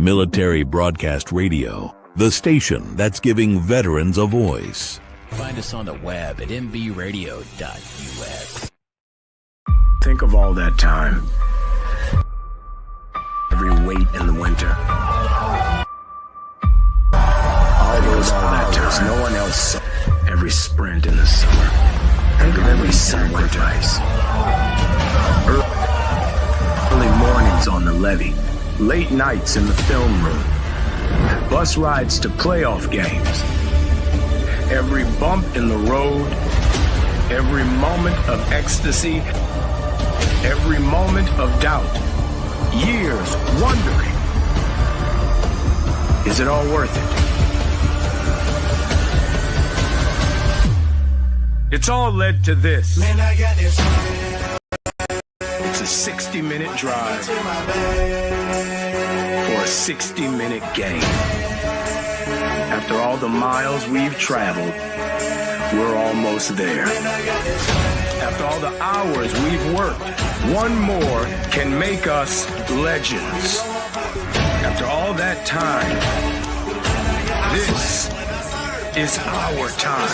Military Broadcast Radio, the station that's giving veterans a voice. Find us on the web at mbradio.us. Think of all that time. Every wait in the winter. All that hours no one else saw. Every sprint in the summer. Think of every sacrifice. Early mornings on the levee. Late nights in the film room. Bus rides to playoff games. Every bump in the road. Every moment of ecstasy. Every moment of doubt. Years wondering, is it all worth it? It's all led to this. Man, I got this. It's a 60-minute drive for a 60-minute game. After all the miles we've traveled, we're almost there. After all the hours we've worked, one more can make us legends. After all that time, this is our time.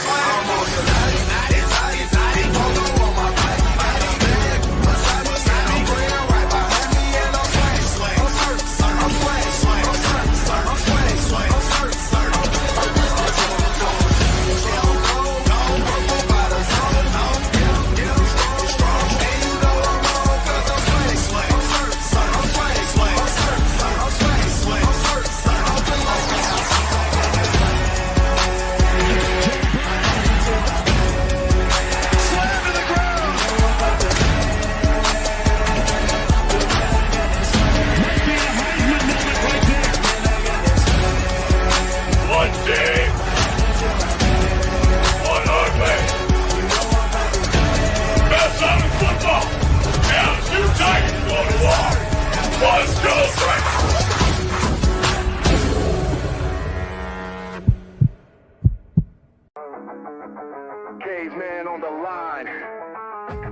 Caveman on the line.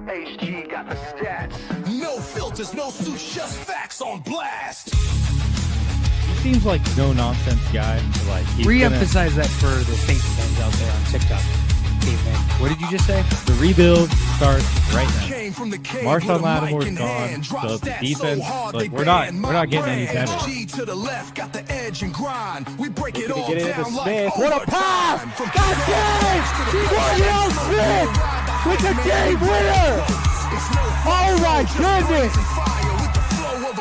HG got the stats. No filters, no suits, just facts on blast. He seems like no nonsense guy. Like re-emphasize that for the Saints fans out there on TikTok. Caveman. What did you just say? The rebuild starts right now. Marshawn Lattimore's gone, so the defense, like we're not getting any better. To the left, got the edge and grind. We break it all Get into down Smith. like What a pass! That's it! Dorian Smith with the game winner! Oh my goodness!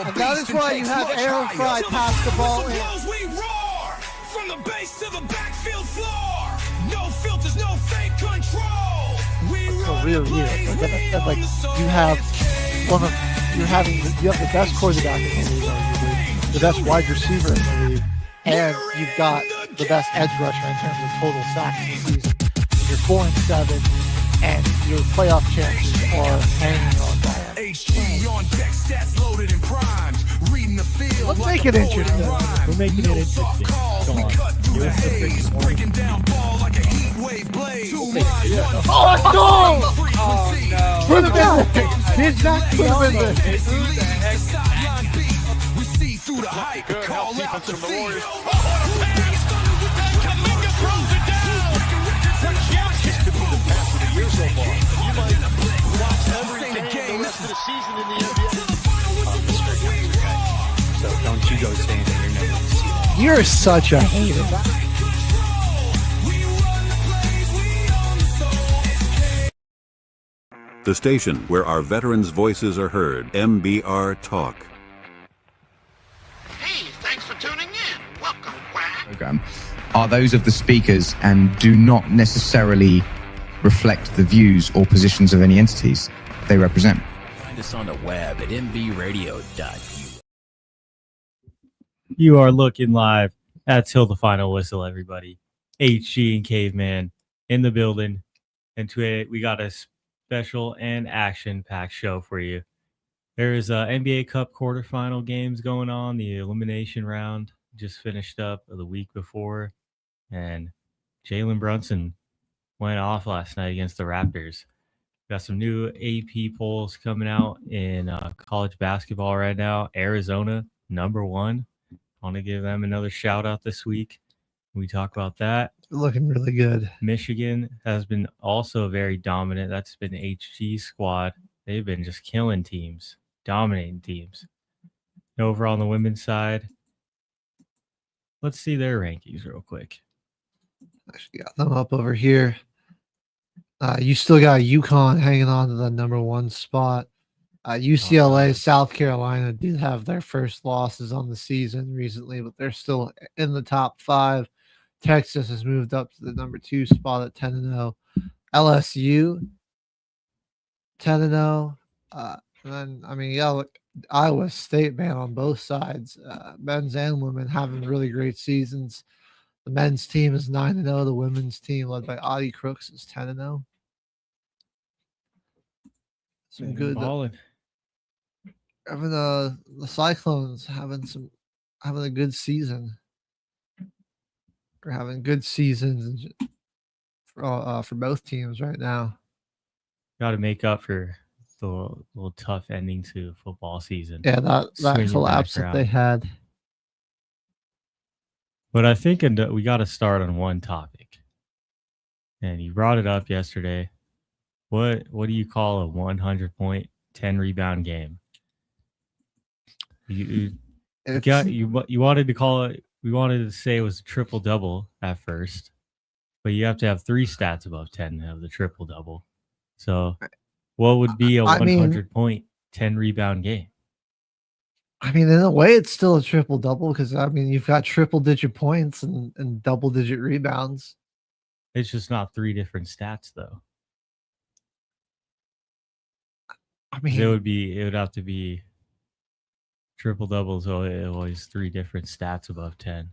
And that is why you have Aaron Fry pass the ball in. We roar from the base to the backfield floor. No filters, no fake control. We A real year. Like you have you have the best quarterback in the league, arguably, the best wide receiver in the league, and you've got the best edge rusher in terms of total sacks in the season. You're 4-7, and your playoff chances are hanging on by it. HG on deck, stats loaded and primed. Reading the field. Let's make it interesting. We're making it interesting. Come on. Give us the freaking one. Breaking down ball like a heat wave blade. Oh, no! Oh, no. For the business! He's not for the business! We see through the hype. Call out the feed. So don't you go saying that you're never going to see that. You're such a hater. The station where our veterans' voices are heard, MBR Talk. Hey, thanks for tuning in. Welcome, Quack. Program are those of the speakers and do not necessarily reflect the views or positions of any entities they represent. Find us on the web at mbradio.us. You are looking live at Till the Final Whistle, everybody. HG and Caveman in the building. And today we got a special and action-packed show for you. There is NBA Cup quarterfinal games going on. The elimination round just finished up the week before. And Jalen Brunson went off last night against the Raptors. Got some new AP polls coming out in college basketball right now. Arizona, #1 Want to give them another shout out this week. We talk about that. Looking really good. Michigan has been also very dominant. That's been HG squad. They've been just killing teams, dominating teams. Over on the women's side, let's see their rankings real quick. Actually got them up over here. You still got UConn hanging on to the number 1 spot. UCLA, South Carolina did have their first losses on the season recently, but they're still in the top 5. Texas has moved up to the number 2 spot at 10-0. LSU 10-0. And then, I mean, yeah, look, Iowa State, man, on both sides, men's and women having really great seasons. The men's team is 9-0. The women's team, led by Audie Crooks, is 10-0. Some good. Having the Cyclones having a good season. We're having good seasons for both teams right now. Got to make up for the little tough ending to football season. Yeah, that collapse that they had. But I think we got to start on one topic, and you brought it up yesterday. What do you call a 100-point, 10 rebound game? You wanted to call it. We wanted to say it was a triple double at first, but you have to have 3 stats above 10 to have the triple double. So, what would be a 100-point, 10 rebound game? I mean, in a way, it's still a triple double because I mean, you've got triple digit points and double digit rebounds. It's just not 3 different stats, though. I mean, it would have to be triple doubles. So it always 3 different stats above 10.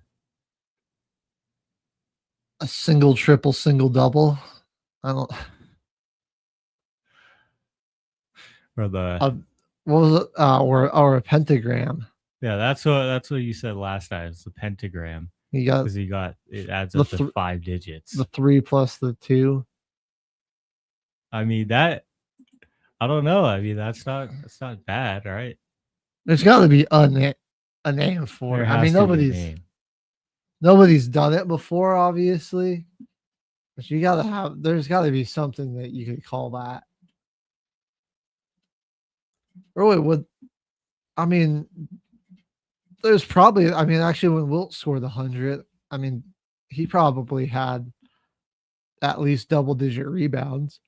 A single, triple, single, double. I don't. Or the what was it? Or a pentagram. Yeah, that's what you said last time. It's the pentagram. Because it adds up to 5 digits. The 3 plus the 2. I mean that. I don't know. I mean that's not bad, right? There's got to be a name for it. I mean nobody's done it before, obviously, but there's got to be something that you could call that. Or it would. I mean, there's probably. I mean, actually, when Wilt scored 100, I mean, he probably had at least double-digit rebounds.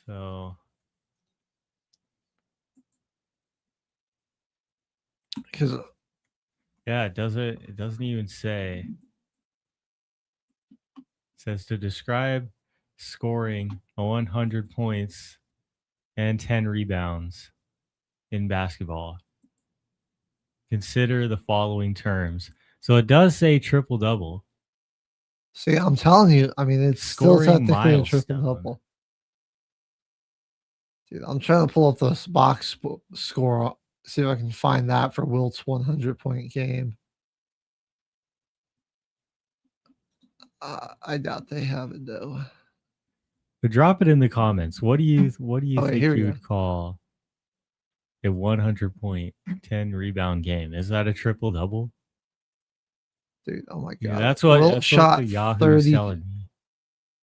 So, because yeah, it doesn't even say. It says to describe scoring 100 points and 10 rebounds in basketball. Consider the following terms. So it does say triple double. See, I'm telling you, I mean, it's still technically a triple double. Dude, I'm trying to pull up this box score, see if I can find that for Wilt's 100-point game. I doubt they have it though. But drop it in the comments. What do you think you would call a 100-point, 10 rebound game? Is that a triple double? Dude, oh my god. Yeah, that's what the Yahoo is telling me.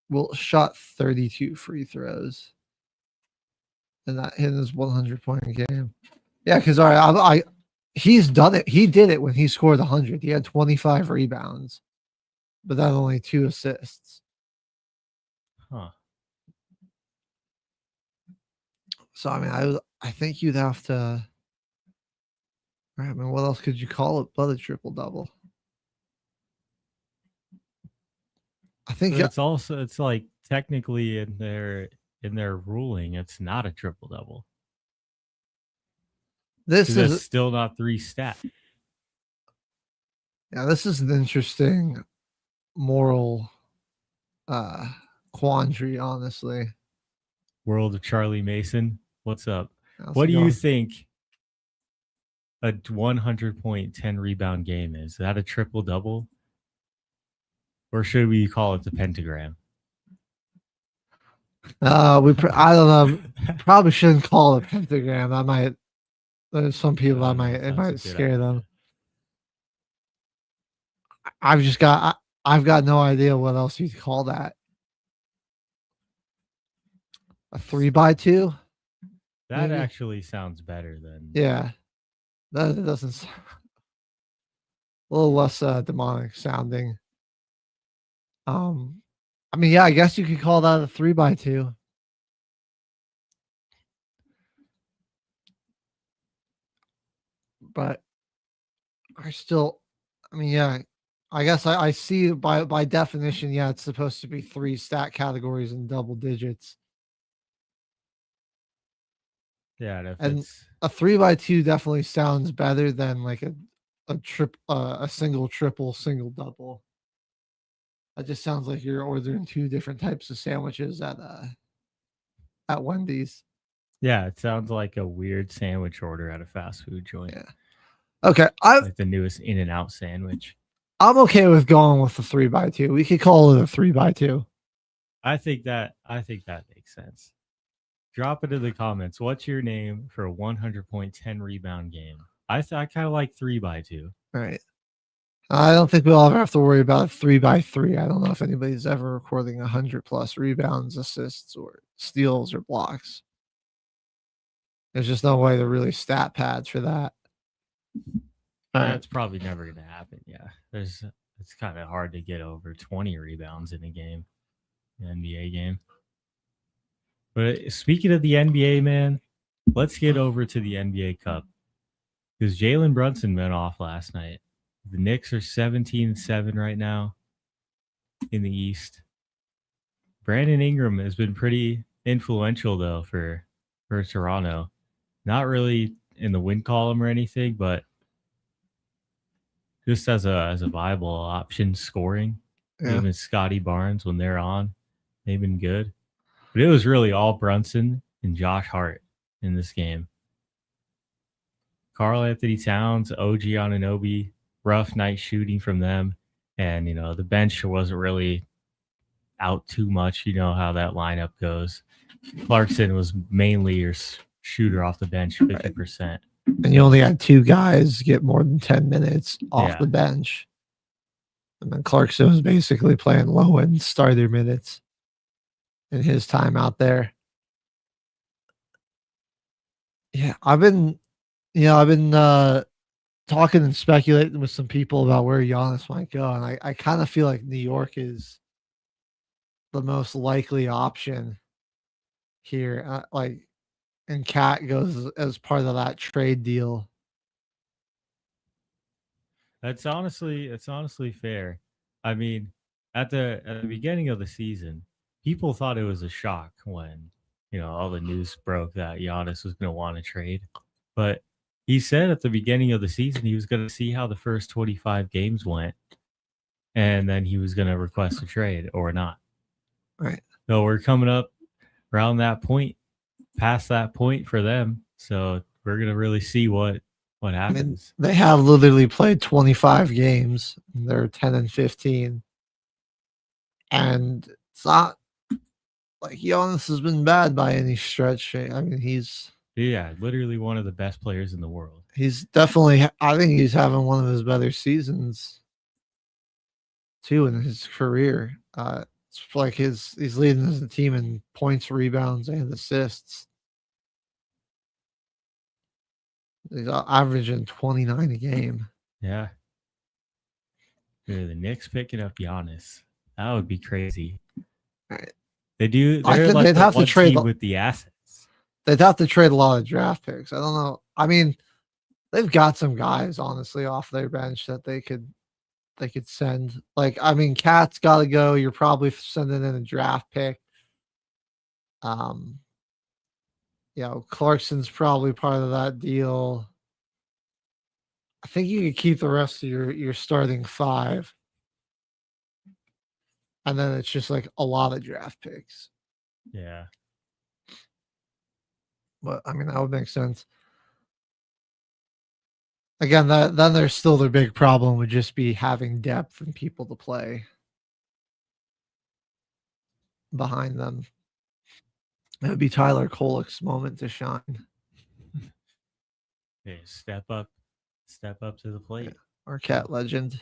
Wilt shot 32 free throws. And that hit his 100-point game. Yeah, because he's done it. He did it when he scored 100. He had 25 rebounds, but then only 2 assists. Huh. So I mean, I think you'd have to. I mean, what else could you call it but a triple double? I think it's like technically in their ruling, it's not a triple double. This is still not 3 stats. Yeah, this is an interesting moral quandary, honestly. World of Charlie Mason, what's up? What do you think a 100-point, 10 rebound game is? Is that a triple double? Or should we call it the pentagram? I don't know. Probably shouldn't call it a pentagram. There's some people I that don't know might if it that's a might good scare them. idea. I've just got I've got no idea what else you'd call that. A 3x2? That Maybe? actually sounds better than Yeah. That doesn't a little less demonic sounding. I mean, yeah, I guess you could call that a 3x2. But I mean, yeah, I guess I see by definition, yeah, it's supposed to be 3 stat categories in double digits. yeah. And if And it's a 3x2 definitely sounds better than like a single triple, single double. That just sounds like you're ordering 2 different types of sandwiches at Wendy's. yeah, it sounds like a weird sandwich order at a fast food joint, Yeah. Okay. like the newest In and Out sandwich. I'm okay with going with the 3x2. We could call it a 3x2. I think that makes sense. Drop it in the comments. What's your name for a 100.10 rebound game? I kind of like 3x2. All right. I don't think we'll ever have to worry about 3x3. I don't know if anybody's ever recording 100 plus rebounds, assists, or steals or blocks. There's just no way to really stat pads for that. All right. That's probably never going to happen. Yeah, it's kind of hard to get over 20 rebounds in a game, an NBA game. But speaking of the NBA, man, let's get over to the NBA Cup because Jalen Brunson went off last night. The Knicks are 17-7 right now in the East. Brandon Ingram has been pretty influential though for Toronto. Not really in the win column or anything, but just as a viable option scoring. Yeah. Him and Scotty Barnes when they're on, they've been good. But it was really all Brunson and Josh Hart in this game. Karl Anthony Towns, OG Anunoby, rough night shooting from them. And, the bench wasn't really out too much. You know how that lineup goes. Clarkson was mainly your shooter off the bench, 50%. And you only had 2 guys get more than 10 minutes off the bench. And then Clarkson was basically playing low end starter minutes in his time out there. Yeah, I've been talking and speculating with some people about where Giannis might go, and I kind of feel like New York is the most likely option here. And Cat goes as part of that trade deal. It's honestly fair. I mean, at the beginning of the season, people thought it was a shock when all the news broke that Giannis was going to want to trade. But he said at the beginning of the season he was going to see how the first 25 games went, and then he was going to request a trade or not. Right. So we're coming up around that point, past that point for them. So we're going to really see what happens. I mean, they have literally played 25 games. They're 10-15. And it's not like Giannis has been bad by any stretch. I mean, he's literally one of the best players in the world. He's definitely, I think he's having one of his better seasons too in his career. It's like he's leading the team in points, rebounds, and assists. He's averaging 29 a game. Yeah. The Knicks picking up Giannis. That would be crazy. Right. They do. I They're think like they'd the have to one trade team with the assets. They'd have to trade a lot of draft picks. I don't know. I mean, they've got some guys honestly off their bench that they could send. Like, I mean, Cat's got to go. You're probably sending in a draft pick. Clarkson's probably part of that deal. I think you could keep the rest of your starting 5. And then it's just like a lot of draft picks. Yeah. But I mean, that would make sense. Again, then there's still the big problem would just be having depth and people to play behind them. It would be Tyler Kolek's moment to shine. Okay, step up to the plate. Marquette legend.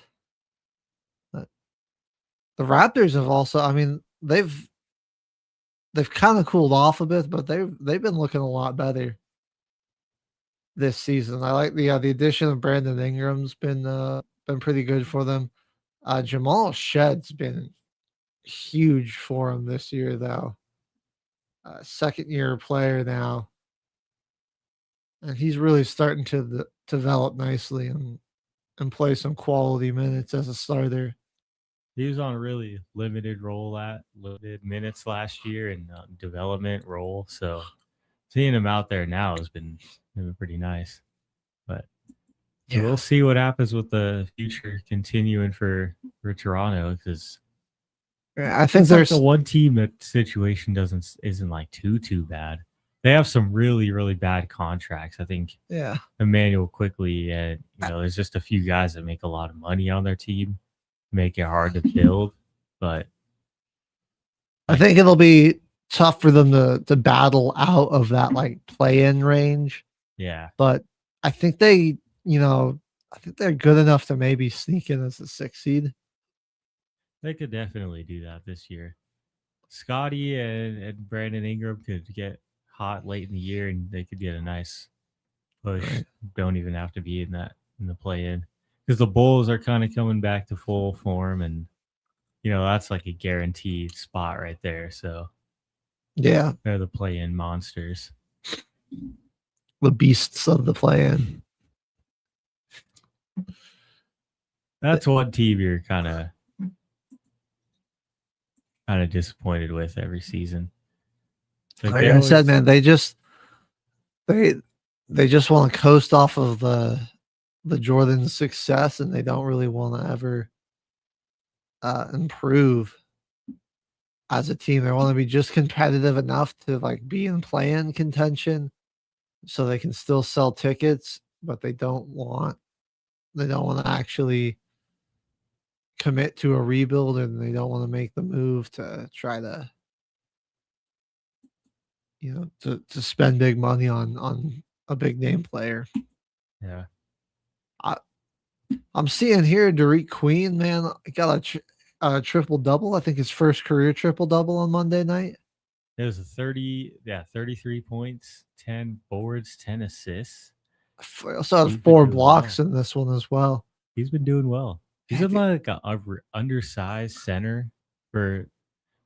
The Raptors have also, I mean, they've kind of cooled off a bit, but they've been looking a lot better this season. I like the addition of Brandon Ingram's been pretty good for them. Jamal Shedd's been huge for him this year, though. Second year player now, and he's really starting to develop nicely and play some quality minutes as a starter. He was on a really limited minutes last year and development role. So seeing him out there now has been pretty nice. But we'll see what happens with the future continuing for Toronto, because I think there's there's the one team that situation isn't like too bad. They have some really, really bad contracts. I think Emmanuel Quickly, and there's just a few guys that make a lot of money on their team, make it hard to build. But I think it'll be tough for them to battle out of that like play-in range. Yeah. But I think they're good enough to maybe sneak in as a 6 seed. They could definitely do that this year. Scotty and Brandon Ingram could get hot late in the year, and they could get a nice push. Right. Don't even have to be in the play-in, because the Bulls are kind of coming back to full form, and that's like a guaranteed spot right there. So yeah, they're the play-in monsters, the beasts of the play-in. That's one team you're kind of disappointed with every season. Like I said, man, they just want to coast off of the Jordan success, and they don't really want to ever improve as a team. They want to be just competitive enough to like be in play-in contention, so they can still sell tickets, but they don't want to actually commit to a rebuild, and they don't want to make the move to try to to spend big money on a big name player. Yeah. I'm seeing here Derek Queen, man, got a triple double. I think his first career triple double on Monday night. It was 33 points, 10 boards, 10 assists. I also had 4 blocks in this one as well. He's been doing well. He's been like an undersized center for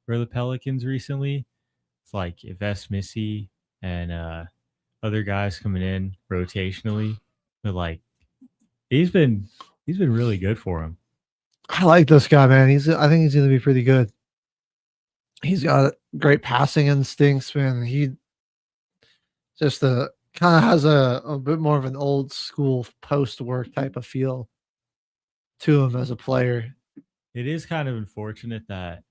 the Pelicans recently. It's like Yves Missy and other guys coming in rotationally, but like he's been really good for him. I like this guy, man. I think he's going to be pretty good. He's got great passing instincts, man. He just kind of has a bit more of an old school post work type of feel to him as a player. It is kind of unfortunate that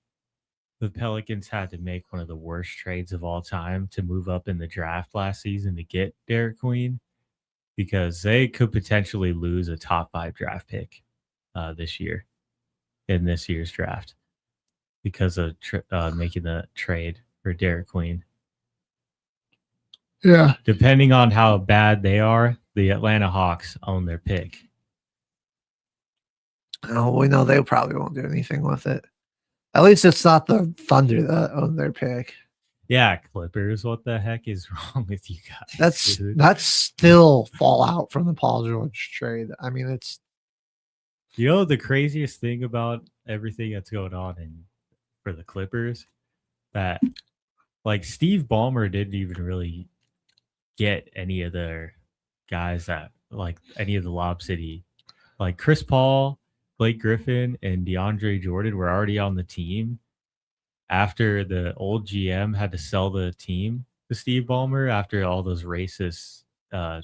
the Pelicans had to make one of the worst trades of all time to move up in the draft last season to get Derek Queen, because they could potentially lose a top 5 draft pick this year in this year's draft because of making the trade for Derek Queen. Yeah. Depending on how bad they are, the Atlanta Hawks own their pick. Oh, we know they probably won't do anything with it. At least it's not the Thunder that own their pick. Yeah, Clippers. What the heck is wrong with you guys? That's still fallout from the Paul George trade. I mean, it's the craziest thing about everything that's going on for the Clippers, that like Steve Ballmer didn't even really get any of their guys that like any of the Lob City, like Chris Paul, Blake Griffin, and DeAndre Jordan were already on the team after the old GM had to sell the team to Steve Ballmer after all those racist and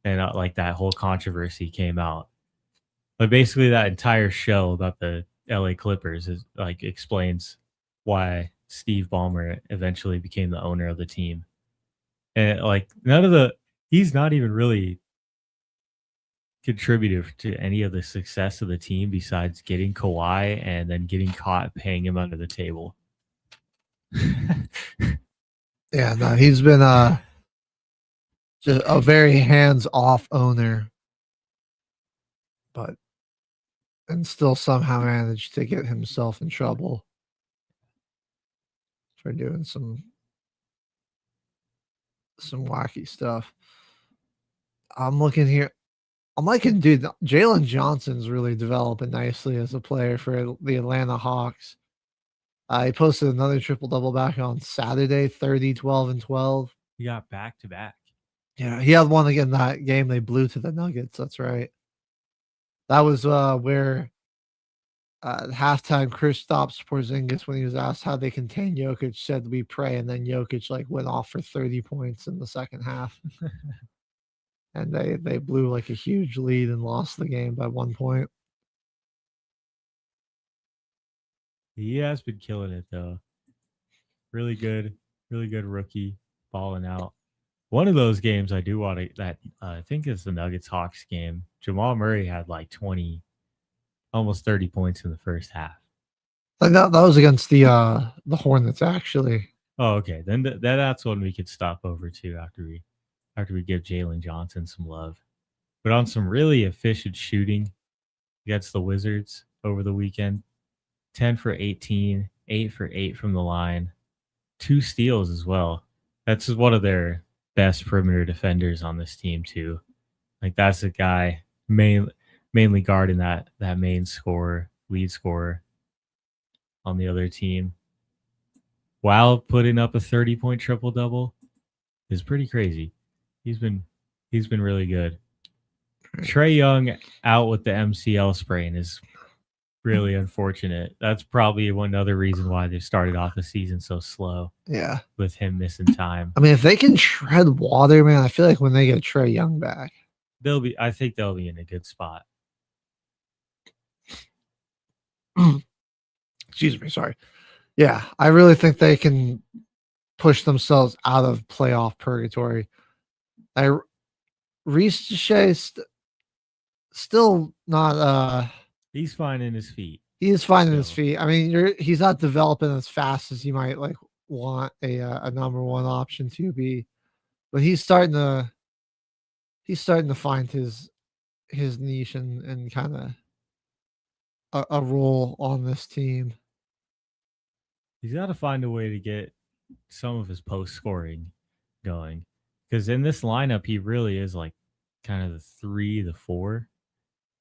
like that whole controversy came out. But basically that entire show about the LA Clippers is like explains why Steve Ballmer eventually became the owner of the team. And like he's not even really contributed to any of the success of the team besides getting Kawhi and then getting caught paying him under the table. Yeah, no, he's been Just a very hands-off owner, and still somehow managed to get himself in trouble for doing some wacky stuff. I'm looking here. I'm liking, dude. Jalen Johnson's really developing nicely as a player for the Atlanta Hawks. He posted another triple double back on Saturday, 30, 12, and 12. He got back to back. Yeah, he had one again that game they blew to the Nuggets. That's right. That was where at halftime Kristaps Porzingis, when he was asked how they contain Jokic, said we pray, and then Jokic like went off for 30 points in the second half. And they blew like a huge lead and lost the game by 1 point. He has been killing it though. Really good rookie, balling out. One of those games I do want to that I think is the Nuggets Hawks game. Jamal Murray had like 20, almost 30 points in the first half. Like that was against the Hornets actually. Oh, okay. Then that's one we could stop over to after we give Jalen Johnson some love. But on some really efficient shooting against the Wizards over the weekend, 10 for 18, 8 for 8 from the line, 2 steals as well. That's one of their best perimeter defenders on this team too. Like that's a guy mainly guarding that main scorer, lead scorer on the other team, while putting up a 30-point triple double is pretty crazy. He's been really good. Trae Young out with the MCL sprain is really unfortunate. That's probably one other reason why they started off the season so slow. Yeah. With him missing time. I mean, if they can tread water, man, I feel like when they get Trae Young back, I think they'll be in a good spot. Excuse me, sorry. Yeah, I really think they can push themselves out of playoff purgatory. Reese Shea still not he's finding his feet. He is finding his feet. I mean, he's not developing as fast as you might like want a number one option to be, but he's starting to find his niche and kind of a role on this team. He's got to find a way to get some of his post scoring going, because in this lineup he really is like kind of the 3, the 4.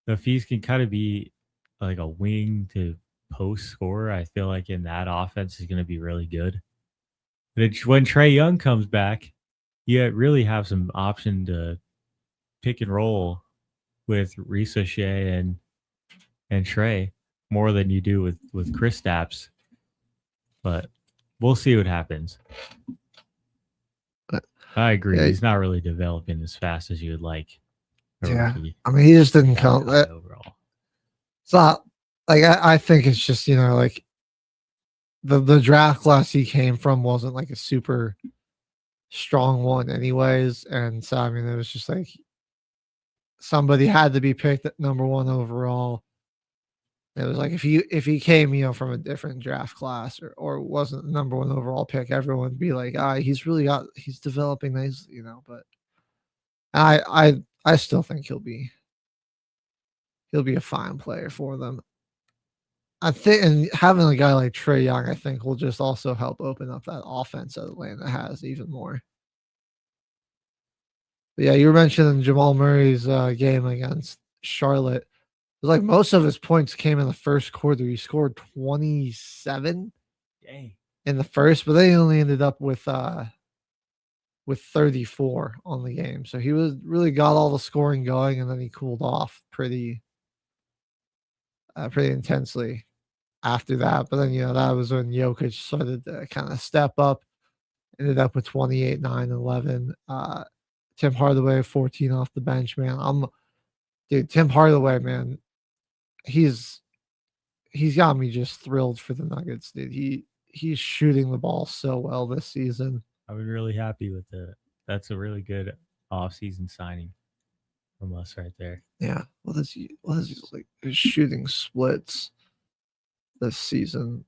So if he can kind of be like a wing to post scorer, I feel like in that offense is going to be really good. But when Trae Young comes back, you really have some option to pick and roll with Risa Shea and Trae more than you do with Kristaps. But we'll see what happens. I agree. Yeah. He's not really developing as fast as you would like. Yeah. I mean, he just didn't come overall. It's not like I think it's just, like the draft class he came from wasn't like a super strong one anyways. And so, I mean, it was just like somebody had to be picked at number 1 overall. It was like if he came, from a different draft class or wasn't the number 1 overall pick, everyone would be like, he's developing nicely, but I still think he'll be a fine player for them. I think, and having a guy like Trae Young, I think, will just also help open up that offense that Atlanta has even more. But yeah, you were mentioning Jamal Murray's game against Charlotte. It was like most of his points came in the first quarter. He scored 27 in the first, but they only ended up with 34 on the game. So he really got all the scoring going, and then he cooled off pretty intensely after that. But then, that was when Jokic started to kind of step up, ended up with 28, 9, 11. Tim Hardaway, 14 off the bench, man. Tim Hardaway, man, he's got me just thrilled for the Nuggets, dude. He's shooting the ball so well this season. I've been really happy with it. That's a really good off-season signing from us right there. Yeah. What is he like? His shooting splits this season.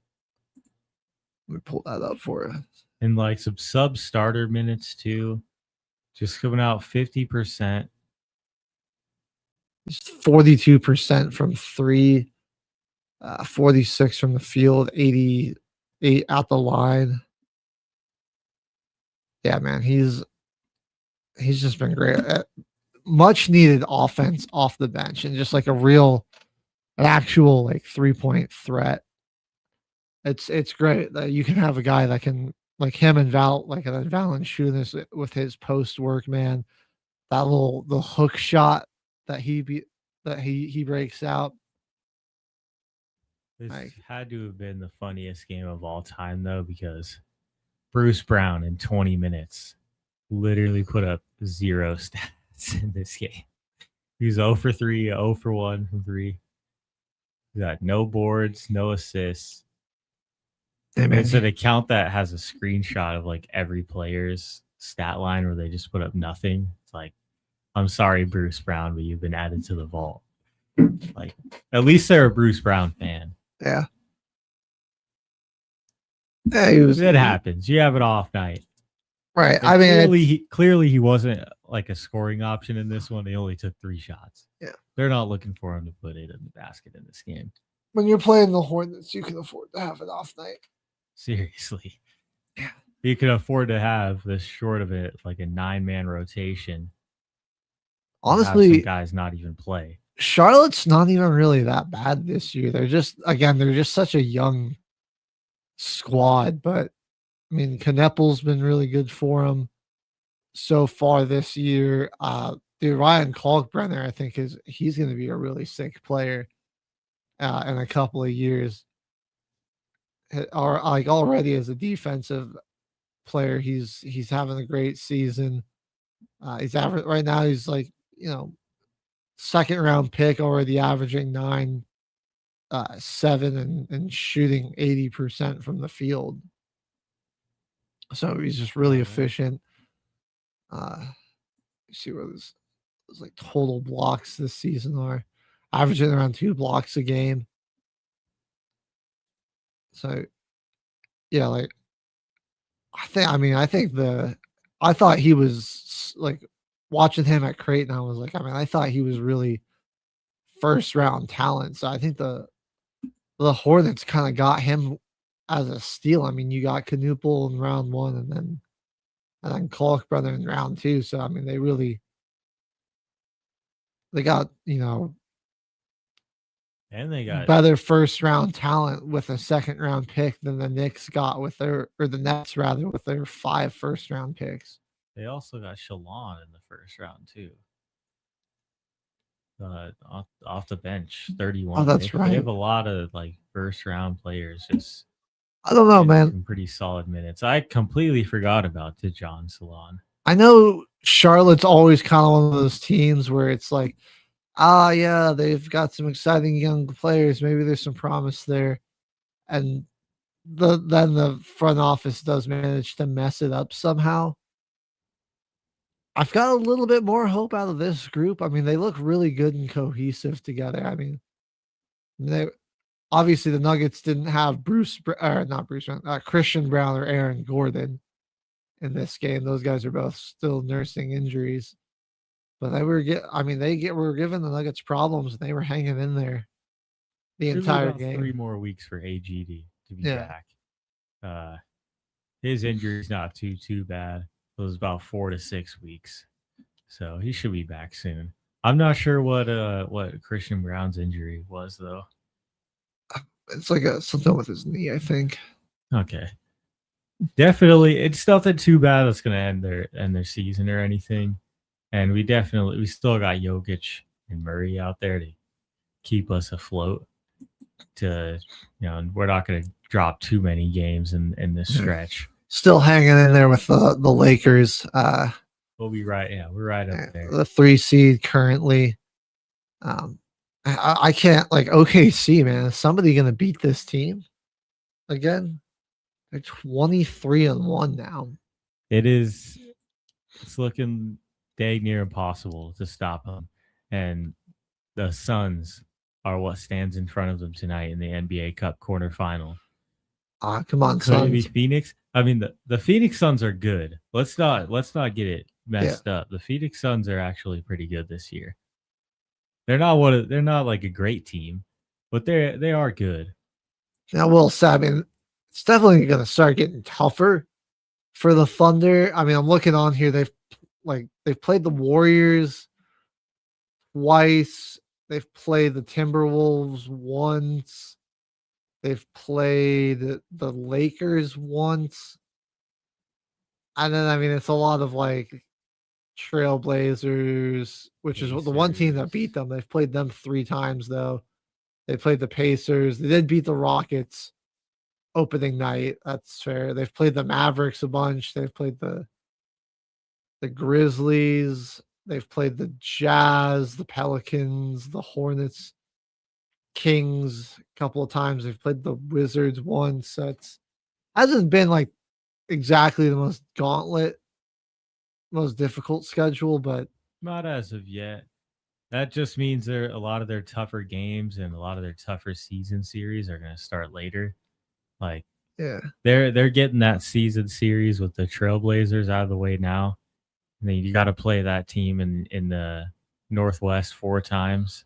Let me pull that up for you. And like some sub-starter minutes too. Just coming out 50%. 42% from three, 46 from the field, 88 out the line. Yeah, man, he's just been great. Much needed offense off the bench and just like an actual like 3-point threat. It's great that you can have a guy that can like him and Valanciunas with his post work, man. The hook shot that he breaks out. This Like, had to have been the funniest game of all time, though, because Bruce Brown in 20 minutes literally put up 0 stats in this game. He was 0 for 3, 0 for 1 from 3. He got no boards, no assists. hey, man, It's an account that has a screenshot of like every player's stat line where they just put up nothing. It's like, I'm sorry, Bruce Brown, but you've been added to the vault. Like, at least they're a Bruce Brown fan. yeah. Yeah, That happens. You have an off night. Right. And I mean, clearly he wasn't like a scoring option in this one. They only took 3 shots. Yeah. They're not looking for him to put it in the basket in this game. when you're playing the Hornets, you can afford to have an off night. Seriously. Yeah. You can afford to have this short of it, like a 9-man rotation. Honestly, some guys not even play. Charlotte's not even really that bad this year. They're just such a young squad. But I mean, Kneppel's been really good for them so far this year. Dude, Ryan Kalkbrenner, I think he's going to be a really sick player in a couple of years. Or like already as a defensive player, he's having a great season. He's average right now. He's like, second round pick, already averaging 9, 7 and shooting 80% from the field. So he's just really efficient. See where this like total blocks this season are averaging around 2 blocks a game. So yeah, like I thought he was like watching him at Creighton. I was like, I thought he was really first round talent. So I think the Hornets kind of got him as a steal. I mean, you got Knuppel in round 1 and then Kalkbrenner in round 2. So I mean, they got, and they got better first round talent with a second round pick than the Knicks got the Nets rather with their 5 first round picks. They also got Shalon in the first round too. Off the bench, 31. Oh, that's right. They have a lot of like first round players. Just I don't know, man. Some pretty solid minutes. I completely forgot about John Salon. I know Charlotte's always kind of one of those teams where it's like, yeah, they've got some exciting young players. Maybe there's some promise there. And then the front office does manage to mess it up somehow. I've got a little bit more hope out of this group. I mean, they look really good and cohesive together. I mean, obviously the Nuggets didn't have Christian Brown or Aaron Gordon in this game. Those guys are both still nursing injuries. But they were giving the Nuggets problems, and they were hanging in there the entire game. 3 more weeks for AG to be back. His injury's not too bad. It was about 4 to 6 weeks, so he should be back soon. I'm not sure what Christian Brown's injury was though. It's like something with his knee, I think. Okay, definitely, it's nothing too bad that's going to end their season or anything. And we still got Jokic and Murray out there to keep us afloat. We're not going to drop too many games in this stretch. Still hanging in there with the Lakers. We'll be right. Yeah, we're right up there. The 3 seed currently. I can't like OKC, man. Is somebody going to beat this team again? They're 23-1 now. It's looking dang near impossible to stop them, and the Suns are what stands in front of them tonight in the NBA Cup quarterfinal. Come on, Could it be Phoenix? I mean, the Phoenix Suns are good. Let's not get it messed up. The Phoenix Suns are actually pretty good this year. They're not like a great team, but they are good. Now, Will say, I mean, it's definitely going to start getting tougher for the Thunder. I mean, I'm looking on here. They've played the Warriors twice. They've played the Timberwolves once. They've played the Lakers once. And then, I mean, it's a lot of like Trailblazers, which is the one team that beat them. They've played them 3 times, though. They played the Pacers. They did beat the Rockets opening night. That's fair. They've played the Mavericks a bunch. They've played the Grizzlies. They've played the Jazz, the Pelicans, the Hornets, Kings a couple of times. They've played the Wizards once. So it's hasn't been like exactly the most most difficult schedule, but Not as of yet. That just means a lot of their tougher games and a lot of their tougher season series are going to start later. Like yeah. they're getting that season series with the Trailblazers out of the way now. And then you got to play that team in the Northwest 4 times.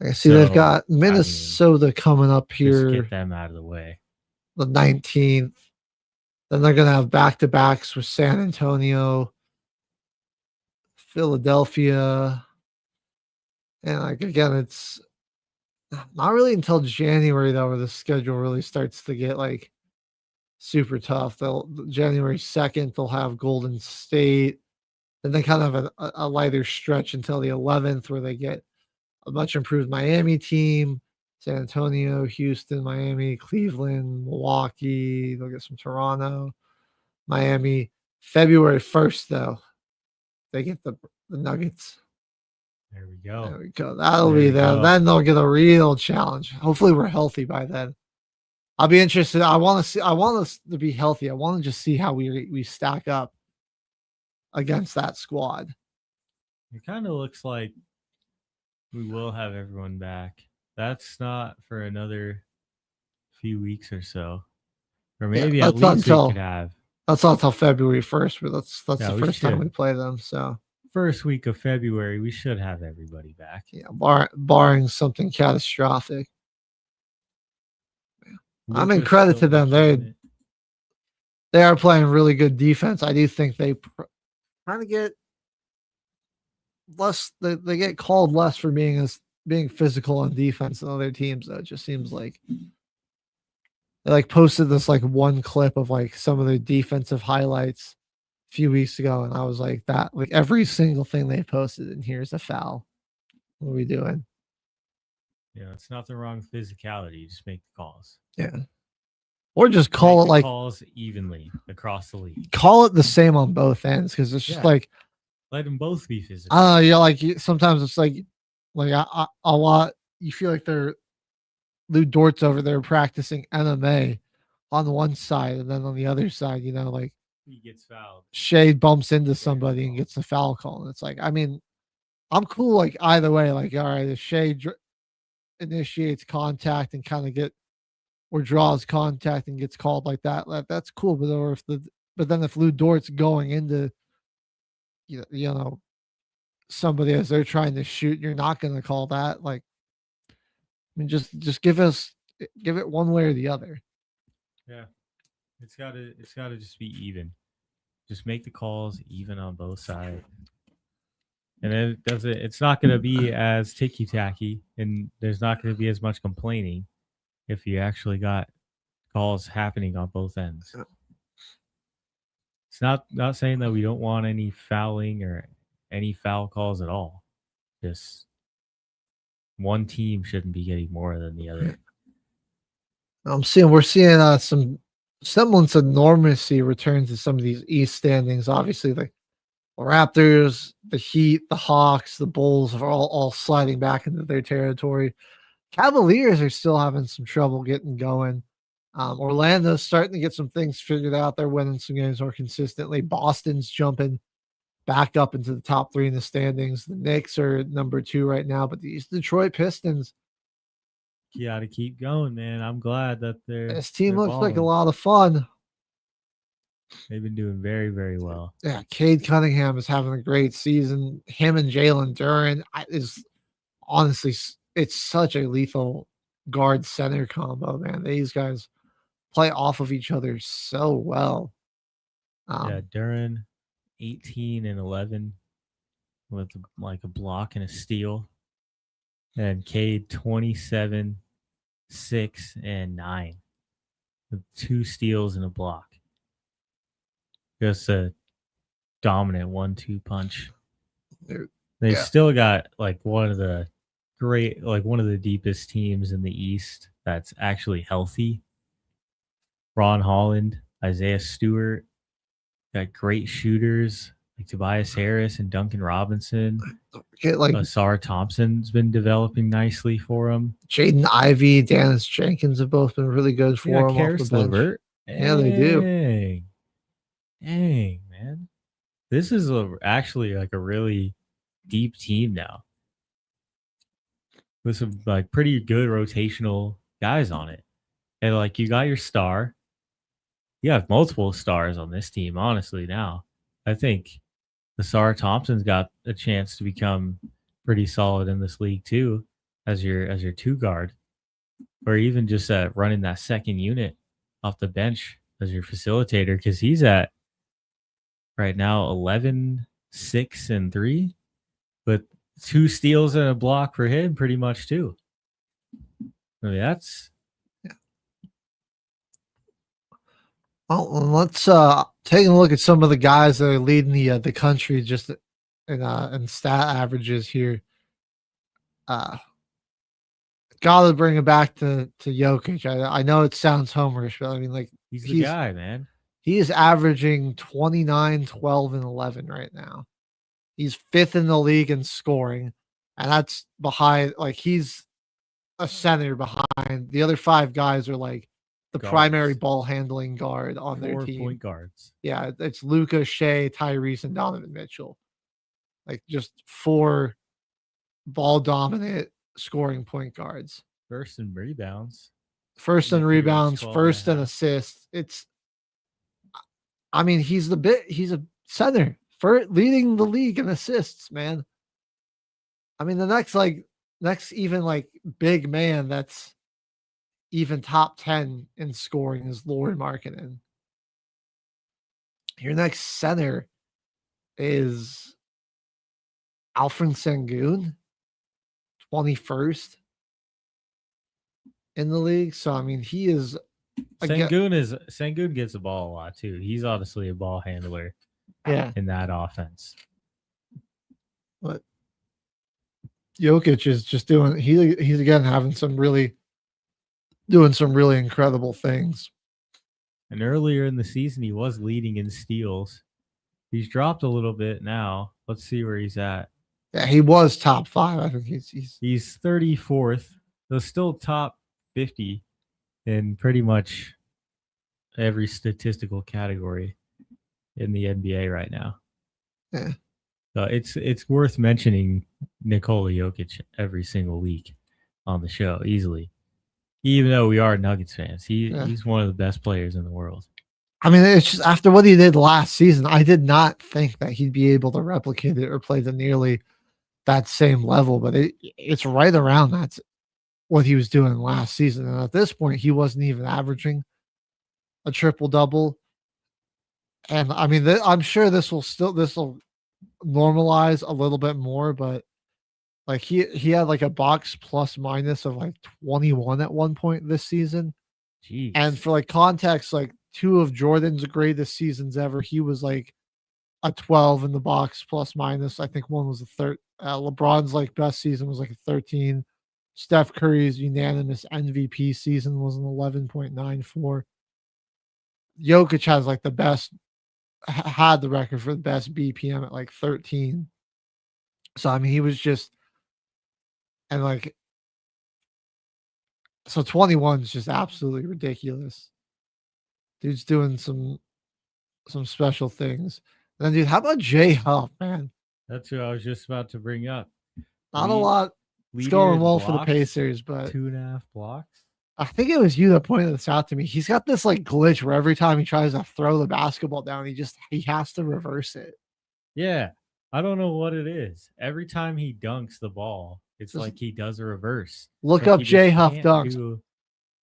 I see they've got Minnesota coming up here. Just get them out of the way. The 19th. Then they're going to have back-to-backs with San Antonio, Philadelphia. And like again, it's not really until January though where the schedule really starts to get like super tough. January 2nd, they'll have Golden State. Then they kind of have a lighter stretch until the 11th where they get a much improved Miami team, San Antonio, Houston, Miami, Cleveland, Milwaukee. They'll get some Toronto, Miami. February 1st, though, they get the Nuggets. There we go. There we go. That'll be there. Then they'll get a real challenge. Hopefully, we're healthy by then. I'll be interested. I want us to be healthy. I want to just see how we stack up against that squad. It kind of looks like we will have everyone back. That's not for another few weeks or so. Or maybe at least we could have. That's not until February 1st, but that's the first time we play them. So first week of February, we should have everybody back. Yeah, barring something catastrophic. I'm in credit to them. They are playing really good defense. I do think they kind of get less. They get called less for being physical on defense than other teams. Though it just seems like they like posted this like one clip of like some of their defensive highlights a few weeks ago, and I was like, that like every single thing they posted, and here's a foul. What are we doing? Yeah, it's nothing wrong with physicality. You just make the calls. Yeah. Or just call it like calls evenly across the league. Call it the same on both ends because it's just like let them both be physical. Yeah, like sometimes it's like a lot. You feel like they're Lou Dort's over there practicing MMA on the one side, and then on the other side, like he gets fouled. Shea bumps into somebody and gets a foul call, and it's like, I mean, I'm cool like either way. Like, all right, if Shea initiates contact and kind of or draws contact and gets called like that, that's cool. But then if Lou Dort's going into somebody as they're trying to shoot, you're not going to call that. Like, I mean, just give it one way or the other. Yeah, it's gotta just be even. Just make the calls even on both sides. And then it's not going to be as ticky-tacky, and there's not going to be as much complaining if you actually got calls happening on both ends. It's not saying that we don't want any fouling or any foul calls at all. Just one team shouldn't be getting more than the other. We're seeing some semblance of normalcy return to some of these East standings. Obviously, the Raptors, the Heat, the Hawks, the Bulls are all sliding back into their territory. Cavaliers are still having some trouble getting going. Orlando's starting to get some things figured out. They're winning some games more consistently. Boston's jumping back up into the top 3 in the standings. The Knicks are number 2 right now, but these Detroit Pistons, you got to keep going, man. I'm glad that this team looks like a lot of fun. They've been doing very, very well. Yeah, Cade Cunningham is having a great season. Him and Jalen Duren is honestly, it's such a lethal guard center combo, man. These guys play off of each other so well. Yeah, Duran, 18 and 11 with like a block and a steal. And Cade, 27, 6, and 9 with 2 steals and a block. Just a dominant 1-2 punch. They've still got like one of the deepest teams in the East that's actually healthy. Ron Holland, Isaiah Stewart, got great shooters like Tobias Harris and Duncan Robinson. Like Asar Thompson's been developing nicely for him. Jaden Ivey, Dennis Jenkins have both been really good for him off the bench. Levert. Yeah, they do. Dang, man. This is actually like a really deep team now with some like pretty good rotational guys on it. And like you got your star. You have multiple stars on this team, honestly, now. I think Asar Thompson's got a chance to become pretty solid in this league too, as your 2 guard. Or even just running that second unit off the bench as your facilitator, because he's at right now 11, 6, and 3, but 2 steals and a block for him pretty much too. I mean, that's well, let's take a look at some of the guys that are leading the country just in stat averages here. Got to bring it back to Jokic. I know it sounds homerish, but I mean, like he's the guy, man. He is averaging 29, 12, and 11 right now. He's 5th in the league in scoring, and that's behind. Like he's a center behind the other 5 guys are like the primary ball handling guard on their team. 4 point guards. Yeah, it's Luka, Shea, Tyrese, and Donovan Mitchell. Like just 4 ball dominant scoring point guards. First in rebounds. First in assists. I mean, he's a center for leading the league in assists, man. I mean, the next even big man that's even top 10 in scoring is Lauren Markkinen. Your next center is Alfred Sengun, 21st in the league. So I mean, he is Sengun gets the ball a lot too. He's honestly a ball handler. Yeah, in that offense. But Jokic is just doing. He's again having doing some really incredible things. And earlier in the season, he was leading in steals. He's dropped a little bit now. Let's see where he's at. Yeah, he was top 5. I think he's 34th. So still top 50 in pretty much every statistical category in the NBA right now. Yeah. So it's worth mentioning Nikola Jokic every single week on the show easily. Even though we are Nuggets fans, he's one of the best players in the world. I mean, it's just after what he did last season, I did not think that he'd be able to replicate it or play to nearly that same level, but it's right around that's what he was doing last season. And at this point, he wasn't even averaging a triple-double. And I mean, I'm sure this will normalize a little bit more, but like he had like a box plus minus of like 21 at one point this season. Jeez. And for like context, like 2 of Jordan's greatest seasons ever, he was like a 12 in the box plus minus. I think one was a third. LeBron's like best season was like a 13. Steph Curry's unanimous MVP season was an 11.94. Jokic has like had the record for the best BPM at like 13. So I mean, he was just, and like, so 21 is just absolutely ridiculous. Dude's doing some special things. And then, dude, how about Jay Huff, man? That's who I was just about to bring up. Not a lot. It's going well for the Pacers, but 2.5 blocks. I think it was you that pointed this out to me. He's got this like glitch where every time he tries to throw the basketball down, he has to reverse it. Yeah. I don't know what it is. Every time he dunks the ball, it's Just like he does a reverse. look Like up he just J Huff can't dunks. do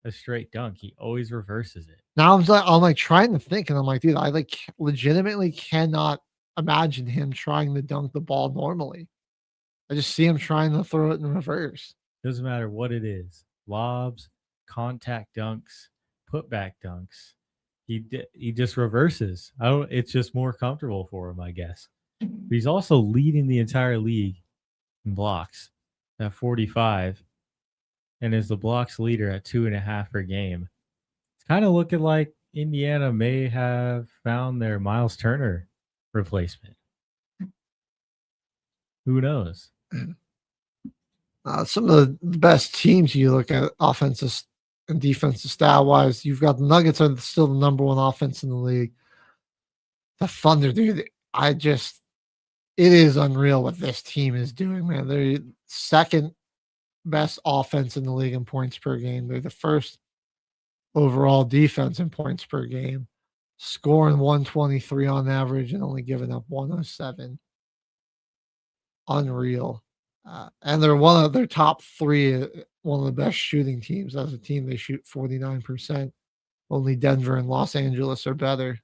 a straight dunk. He always reverses it. Now I'm like trying to think, and I'm like, dude, I like legitimately cannot imagine him trying to dunk the ball normally. I just see him trying to throw it in reverse. Doesn't matter what it is. Lobs, contact dunks, putback dunks. He just reverses. It's just more comfortable for him, I guess. But he's also leading the entire league in blocks at 45 and is the blocks leader at 2.5 per game. It's kind of looking like Indiana may have found their Miles Turner replacement. Who knows? Some of the best teams you look at offensive and defensive stat wise, you've got the Nuggets are still the number one offense in the league. The Thunder, dude, it is unreal what this team is doing, man. They're second best offense in the league in points per game. They're the first overall defense in points per game, scoring 123 on average and only giving up 107. Unreal. And they're one of their top three, one of the best shooting teams. As a team, they shoot 49%. Only Denver and Los Angeles are better.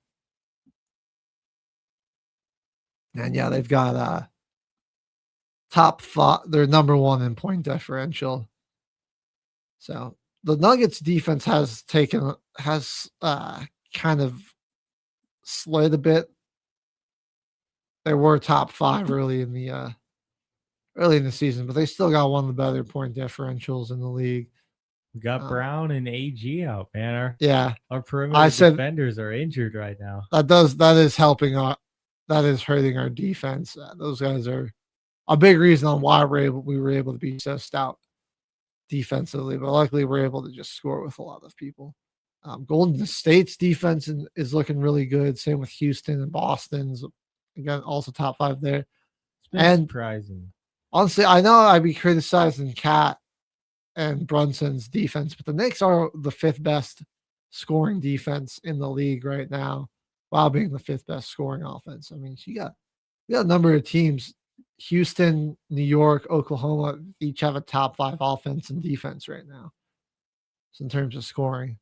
And yeah, they've got top five. They're number one in point differential. So the Nuggets defense has kind of slid a bit. They were top five early in the season, but they still got one of the better point differentials in the league. We got Brown and AG out, man. Our perimeter defenders are injured right now. That is helping that is hurting our defense. Those guys are a big reason on why we were able to be so stout defensively, but luckily we're able to just score with a lot of people. Golden State's defense is looking really good. Same with Houston and Boston's. Again, also top five there. It's been surprising. Honestly, I know I'd be criticizing Cat and Brunson's defense, but the Knicks are the fifth best scoring defense in the league right now, while being the fifth best scoring offense. I mean, you got a number of teams. Houston, New York, Oklahoma each have a top five offense and defense right now. So in terms of scoring.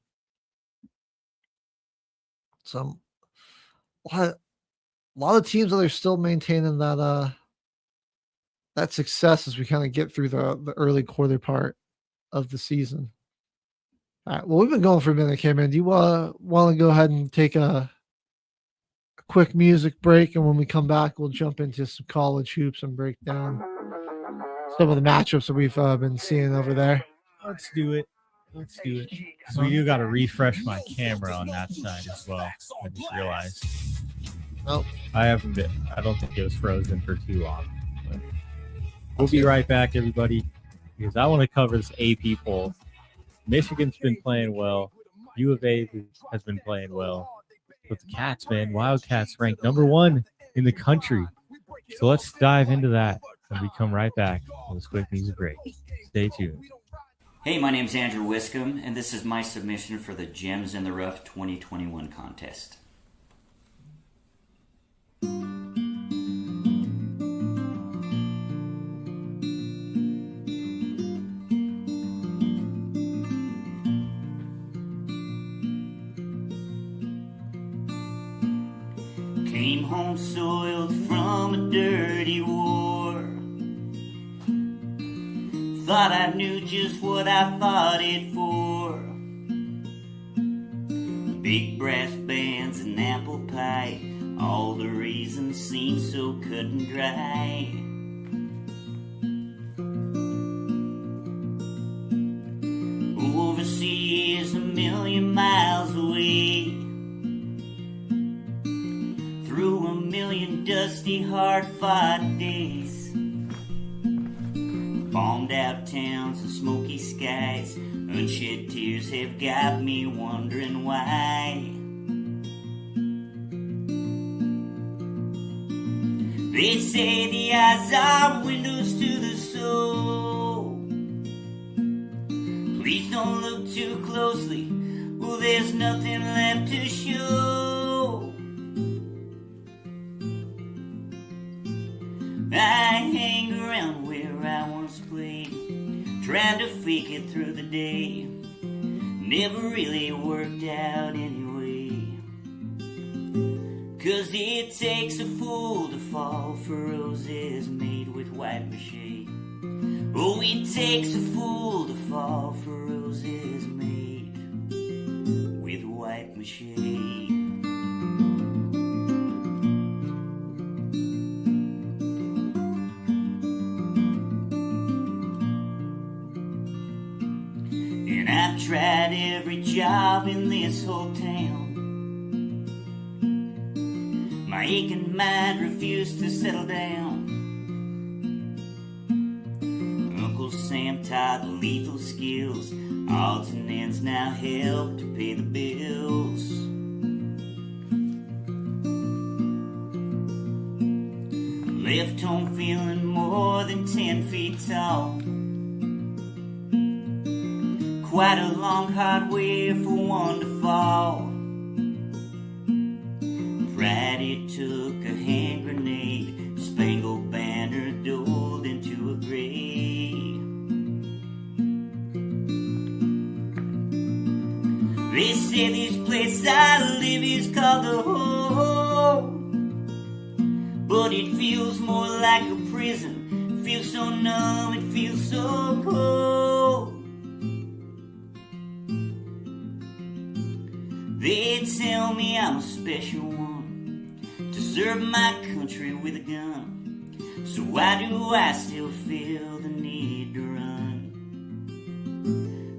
A lot of teams that are still maintaining that success as we kind of get through the early quarter part of the season. All right. Well, we've been going for a minute here, man. Do you want to go ahead and take a quick music break, and when we come back, we'll jump into some college hoops and break down some of the matchups that we've been seeing over there? Let's do it. Because we do got to refresh my camera on that side as well. I just realized. Oh, I don't think it was frozen for too long. But we'll be right back, everybody, because I want to cover this AP poll. Michigan's been playing well. U of A has been playing well. But the Cats, man, Wildcats ranked number one in the country. So let's dive into that when we come right back on this quick music break. Stay tuned. Hey, my name's Andrew Wiscombe, and this is my submission for the Gems in the Rough 2021 contest. Came home soiled from a dirty war. Thought I knew just what I fought it for. Big brass bands and apple pie, all the reasons seem so cut and dry. Overseas, a million miles away, through a million dusty, hard-fought days. Bombed out towns and smoky skies, unshed tears have got me wondering why. They say the eyes are windows to the soul. Please don't look too closely, well, there's nothing left to show. I hang around where I once played, trying to fake it through the day. Never really worked out anyway. 'Cause it takes a fool to fall for roses made with white mache. Oh, it takes a fool to fall for roses made with white mache. And I've tried every job in this whole town. My aching mind refused to settle down. Uncle Sam taught the lethal skills. Odds and ends now help to pay the bills. Left home feeling more than 10 feet tall. Quite a long, hard way for one to fall. Pride, it took a hand grenade. Spangled banner doled into a grave. They say this place I live is called the home, but it feels more like a prison. It feels so numb, it feels so cold. They tell me I'm a special one to serve my country with a gun. So why do I still feel the need to run?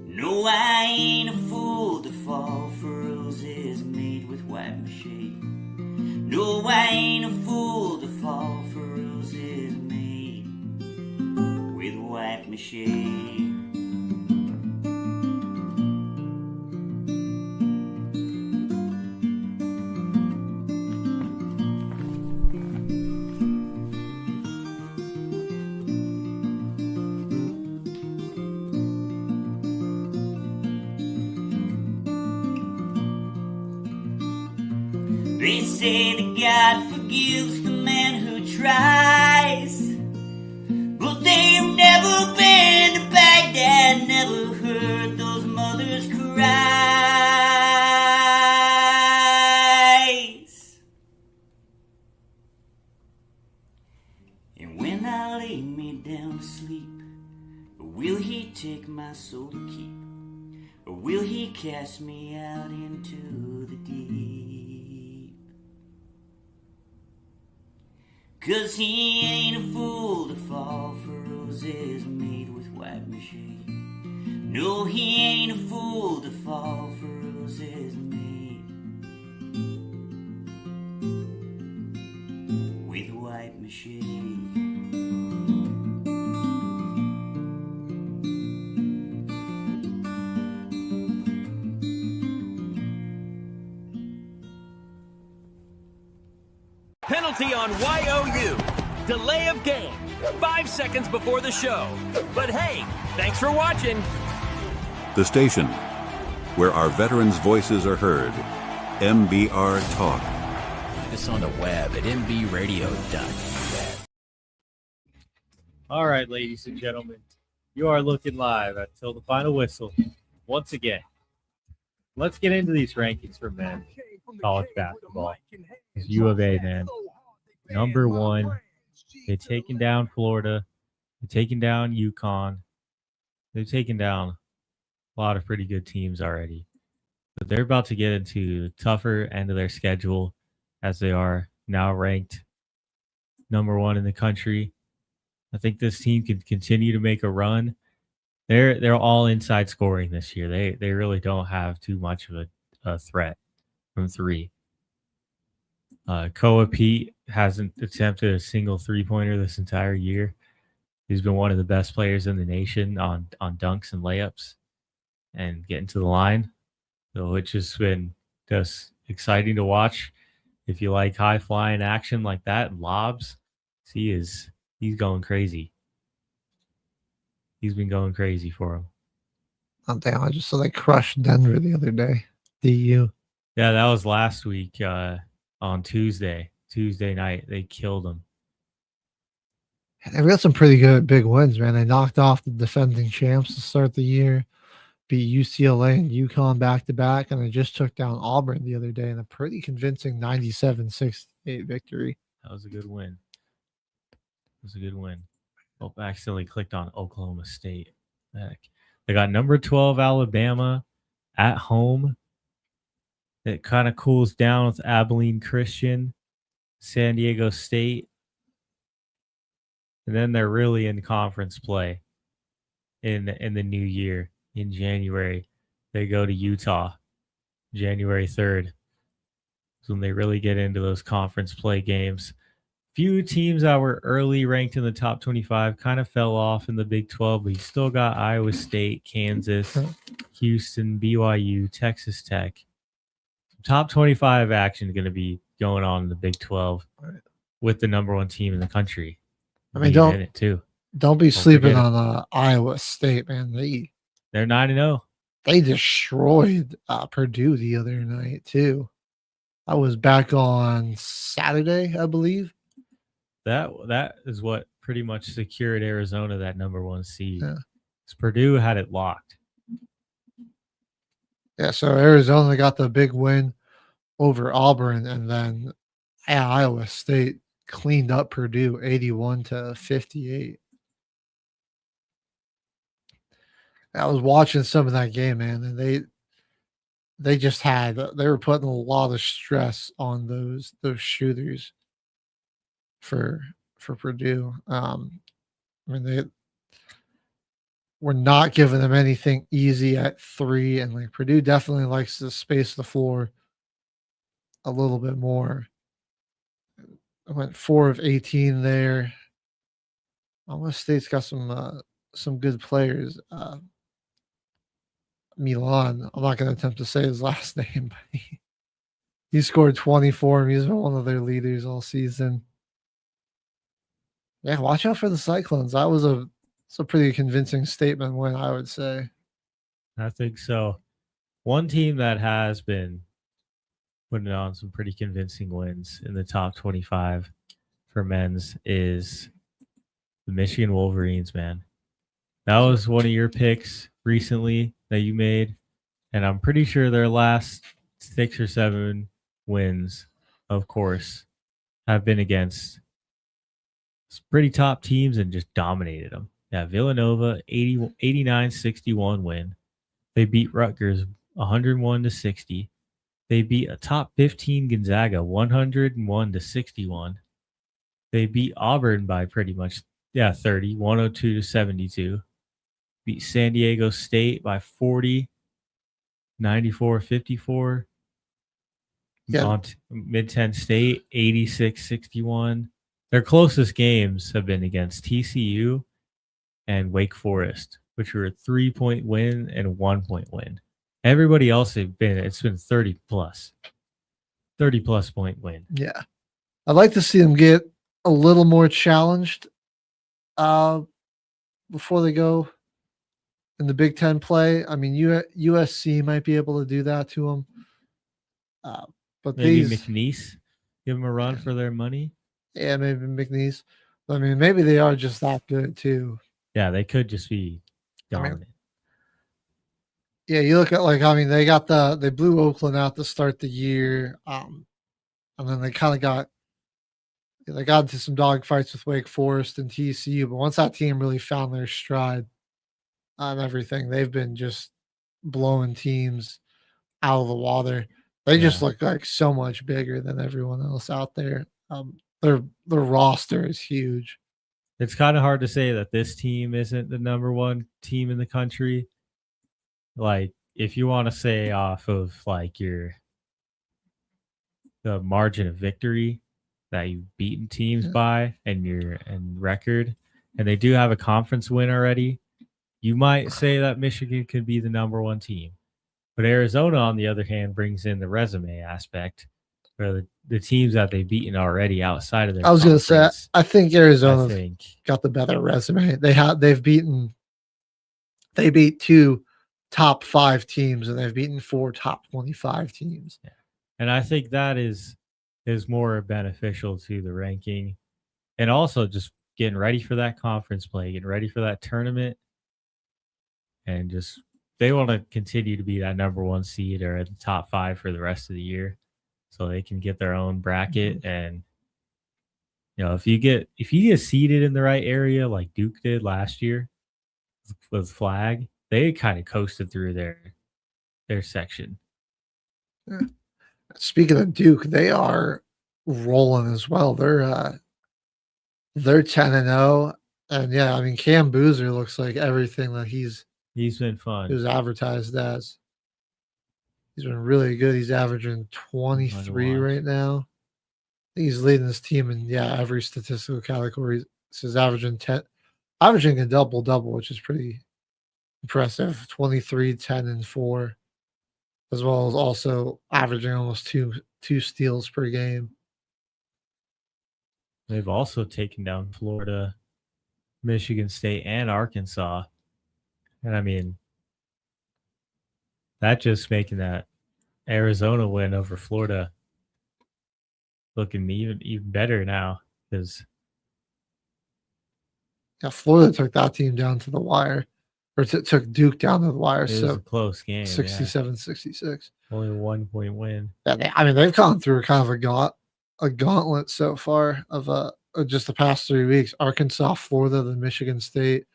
No, I ain't a fool to fall for roses made with white mache. No, I ain't a fool to fall for roses made with white mache. They say that God forgives the man who tries, but they've never been to Baghdad, never heard those mothers' cries. And when I lay me down to sleep, will he take my soul to keep, or will he cast me out into the deep? 'Cause he ain't a fool to fall for roses made with white mache. No, he ain't a fool to fall for roses made with white mache. Penalty on YOU. Delay of game. 5 seconds before the show. But hey, thanks for watching. The station where our veterans' voices are heard. MBR Talk. Find us on the web at mbradio.net. All right, ladies and gentlemen, you are looking live until the final whistle once again. Let's get into these rankings for men college basketball. It's U of A, man. Number one, they've taken down Florida. They've taken down UConn. They've taken down a lot of pretty good teams already. But they're about to get into the tougher end of their schedule as they are now ranked number one in the country. I think this team can continue to make a run. They're all inside scoring this year. They really don't have too much of a threat from three. Koa Pete hasn't attempted a single three-pointer this entire year. He's been one of the best players in the nation on dunks and layups and getting to the line. So it's just been just exciting to watch. If you like high-flying action like that and lobs, he's going crazy. He's been going crazy for him. Oh, damn, I just saw they crushed Denver the other day. DU. Yeah, that was last week on Tuesday night. They killed them. They got some pretty good big wins, man. They knocked off the defending champs to start the year, beat UCLA and UConn back to back, and they just took down Auburn the other day in a pretty convincing 97-68 victory. That was a good win. Oh, I accidentally clicked on Oklahoma State. They got number 12 Alabama at home. It kind of cools down with Abilene Christian, San Diego State. And then they're really in conference play in the new year in January. They go to Utah January 3rd. That's when they really get into those conference play games. Few teams that were early ranked in the top 25 kind of fell off in the Big 12, but you still got Iowa State, Kansas, Houston, BYU, Texas Tech. Top 25 action is going to be going on in the Big 12 with the number one team in the country. I mean, don't be sleeping on Iowa State, man. They're 9-0. They destroyed Purdue the other night too. I was back on Saturday, I believe. That is what pretty much secured Arizona that number one seed. Yeah. Purdue had it locked. Yeah, so Arizona got the big win over Auburn, and then Iowa State cleaned up Purdue 81-58. I was watching some of that game, man, and they were putting a lot of stress on those shooters for Purdue. I mean, they were not giving them anything easy at three, and like Purdue definitely likes to space the floor a little bit more. I went 4 of 18 there. Iowa State's got some good players. Milan, I'm not going to attempt to say his last name, but he scored 24. He's been one of their leaders all season. Yeah, watch out for the Cyclones. That was a pretty convincing statement win, I would say. I think so. One team that has been putting on some pretty convincing wins in the top 25 for men's is the Michigan Wolverines, man. That was one of your picks recently that you made, and I'm pretty sure their last 6 or 7 wins, of course, have been against pretty top teams and just dominated them. Yeah, Villanova, 89-61 win. They beat Rutgers 101-60. They beat a top 15 Gonzaga 101-61. They beat Auburn by pretty much 30, 102-72. Beat San Diego State by 40, 94-54. Yeah. Mid-10 State 86-61. Their closest games have been against TCU and Wake Forest, which were a 3-point win and a 1-point win. Everybody else it's been 30 plus point win. Yeah. I'd like to see them get a little more challenged before they go in the Big Ten play. I mean, USC might be able to do that to them. But maybe McNeese, give them a run for their money. Yeah, maybe McNeese. I mean, maybe they are just that good too. Yeah, they could just be dominant. Yeah, you look at they blew Oakland out to start the year, and then they kind of got into some dogfights with Wake Forest and TCU. But once that team really found their stride on everything, they've been just blowing teams out of the water. They just look like so much bigger than everyone else out there. Their roster is huge. It's kind of hard to say that this team isn't the number one team in the country. Like, if you want to say off of like the margin of victory that you've beaten teams by and record, and they do have a conference win already, you might say that Michigan could be the number one team. But Arizona, on the other hand, brings in the resume aspect, or the teams that they've beaten already outside of their. I was going to say, I think Arizona got the better resume. They beat 2 top 5 teams, and they've beaten 4 top 25 teams. Yeah. And I think that is more beneficial to the ranking, and also just getting ready for that conference play, getting ready for that tournament, and just they want to continue to be that number 1 seed or at the top 5 for the rest of the year, so they can get their own bracket. And if you get seeded in the right area like Duke did last year with Flag, they kind of coasted through their section. Yeah. Speaking of Duke, they are rolling as well. They're 10-0, and yeah, I mean Cam Boozer looks like everything that he's been fun. He was advertised as. He's been really good. He's averaging 23 right now. I think he's leading his team in every statistical category. So he's averaging a double, which is pretty impressive. 23, 10, and 4, as well as also averaging almost two steals per game. They've also taken down Florida, Michigan State, and Arkansas. And I mean, that just making that Arizona win over Florida looking even better now, because Florida took that team down to the wire, or took Duke down to the wire. It was a close game, 67-66. Only a 1-point win. Yeah, they've gone through kind of a gauntlet so far of just the past 3 weeks. Arkansas, Florida, then Michigan State.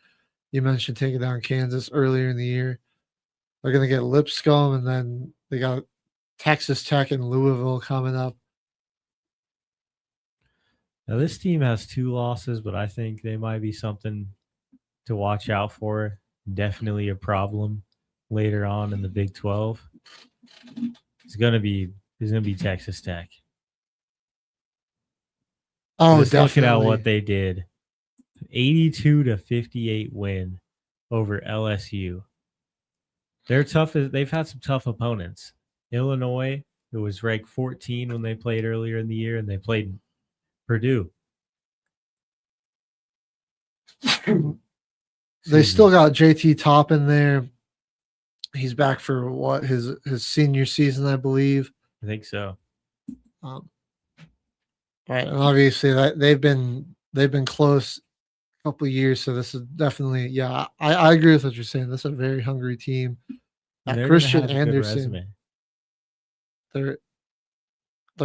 You mentioned taking down Kansas earlier in the year. They're going to get Lipscomb, and then they got Texas Tech and Louisville coming up. Now, this team has 2 losses, but I think they might be something to watch out for. Definitely a problem later on in the Big 12. It's going to be Texas Tech. Oh, just definitely. Looking at what they did. 82-58 win over LSU. They're tough. They've had some tough opponents. Illinois, who was ranked 14 when they played earlier in the year, and they played Purdue. They still got JT Top in there. He's back for what, his senior season, I believe. I think so. Right, and obviously they've been close a couple of years, so this is definitely I agree with what you're saying. This is a very hungry team. Christian Anderson, their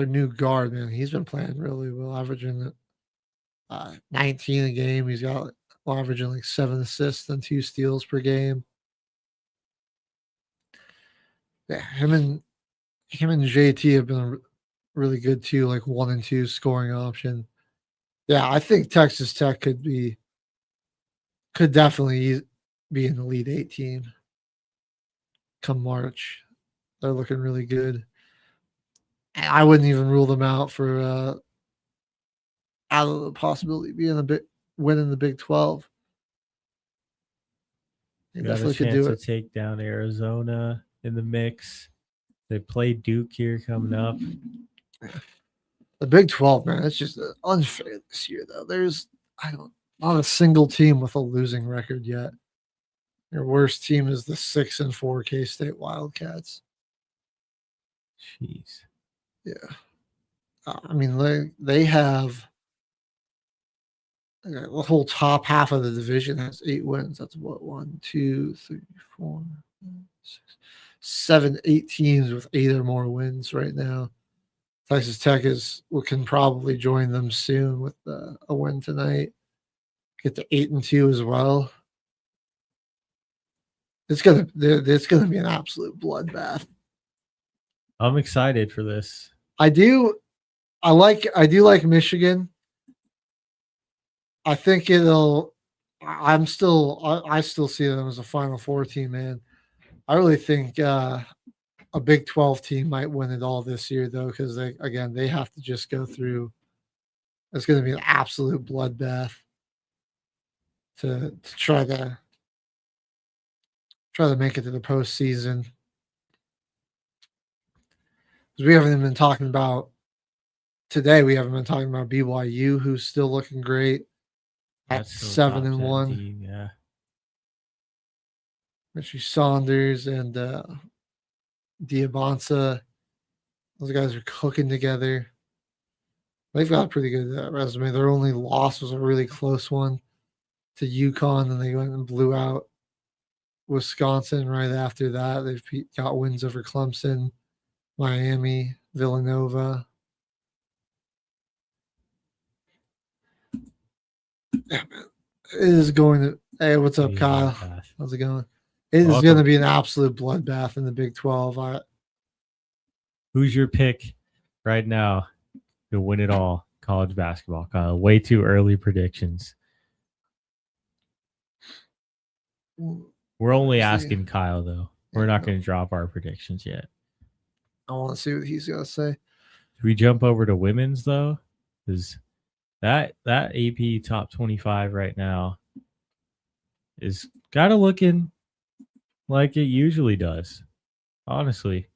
new guard, man, he's been playing really well, averaging 19 a game. He's got averaging like 7 assists and 2 steals per game. Yeah, him and JT have been really good too, like 1 and 2 scoring option. Yeah, I think Texas Tech could definitely be in the Elite 8 team come March. They're looking really good. And I wouldn't even rule them out for out of the possibility of being winning the Big 12. They definitely could do it. To take down Arizona in the mix. They play Duke here coming up. The Big 12, man, it's just unfair this year, though. There's not a single team with a losing record yet. Their worst team is the 6-4 K-State Wildcats. Jeez. Yeah. I mean, they have the whole top half of the division has 8 wins. That's what, 1, 2, 3, 4, 5, 6, 7, 8 teams with 8 or more wins right now. Texas Tech can probably join them soon with a win tonight. Get to 8-2 as well. It's gonna be an absolute bloodbath. I'm excited for this. I do like Michigan. I think I still see them as a Final Four team, man. I really think a Big 12 team might win it all this year, though, because they have to just go through. It's going to be an absolute bloodbath to try to make it to the postseason. Because we haven't even been talking about today. We haven't been talking about BYU, who's still looking great at 7-1. Yeah. Richie Saunders and Diabanza. Those guys are cooking together. They've got a pretty good resume. Their only loss was a really close one to UConn, and they went and blew out Wisconsin right after that. They've got wins over Clemson, Miami, Villanova. Yeah, man. It is going to. Hey, what's up, Kyle? How's it going? It is going to be an absolute bloodbath in the Big 12. Who's your pick right now to win it all? College basketball, Kyle. Way too early predictions. We're only asking Kyle, though. We're not going to drop our predictions yet. I want to see what he's going to say. Should we jump over to women's, though? Because that AP top 25 right now is kind of looking like it usually does. Honestly,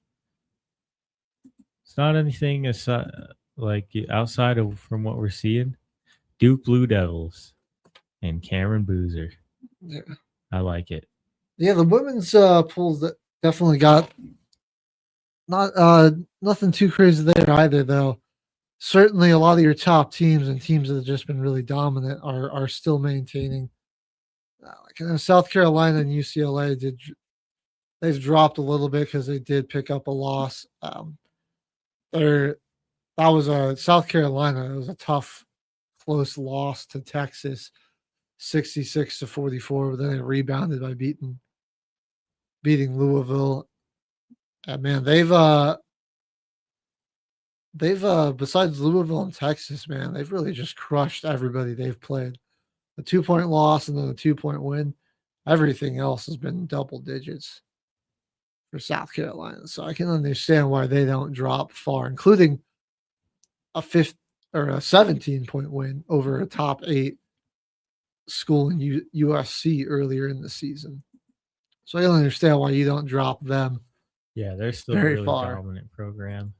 it's not anything aside, like outside of from what we're seeing. Duke Blue Devils and Cameron Boozer. Yeah, I like it. Yeah, the women's pools that definitely got not nothing too crazy there either, though. Certainly, a lot of your top teams and teams that have just been really dominant are still maintaining. Like South Carolina and UCLA they've dropped a little bit because they did pick up a loss. That was a South Carolina. It was a tough, close loss to Texas, 66-44. But then they rebounded by beating Louisville. And man, they've besides Louisville and Texas, man, they've really just crushed everybody they've played. A 2-point loss and then a 2-point win. Everything else has been double digits for South Carolina. So I can understand why they don't drop far, including a 17-point win over a top 8 school in USC earlier in the season. So I don't understand why you don't drop them. Yeah, they're still a really dominant program.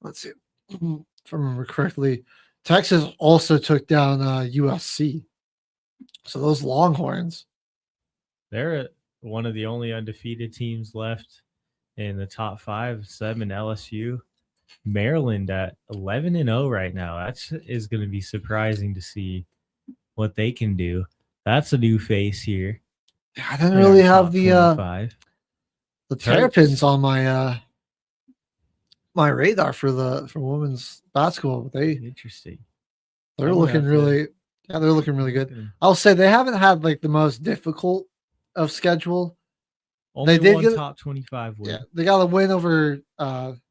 Let's see. If I remember correctly, Texas also took down USC. So those Longhorns. They're one of the only undefeated teams left in the top 5. 7 LSU. Maryland at 11-0 right now. That is going to be surprising to see what they can do. That's a new face here. I didn't really have the Terrapins on my my radar for women's basketball. But interesting. They're looking really good. I'll say they haven't had like the most difficult of schedule. Only they did get top 25 win. Yeah, they got a win over 12-point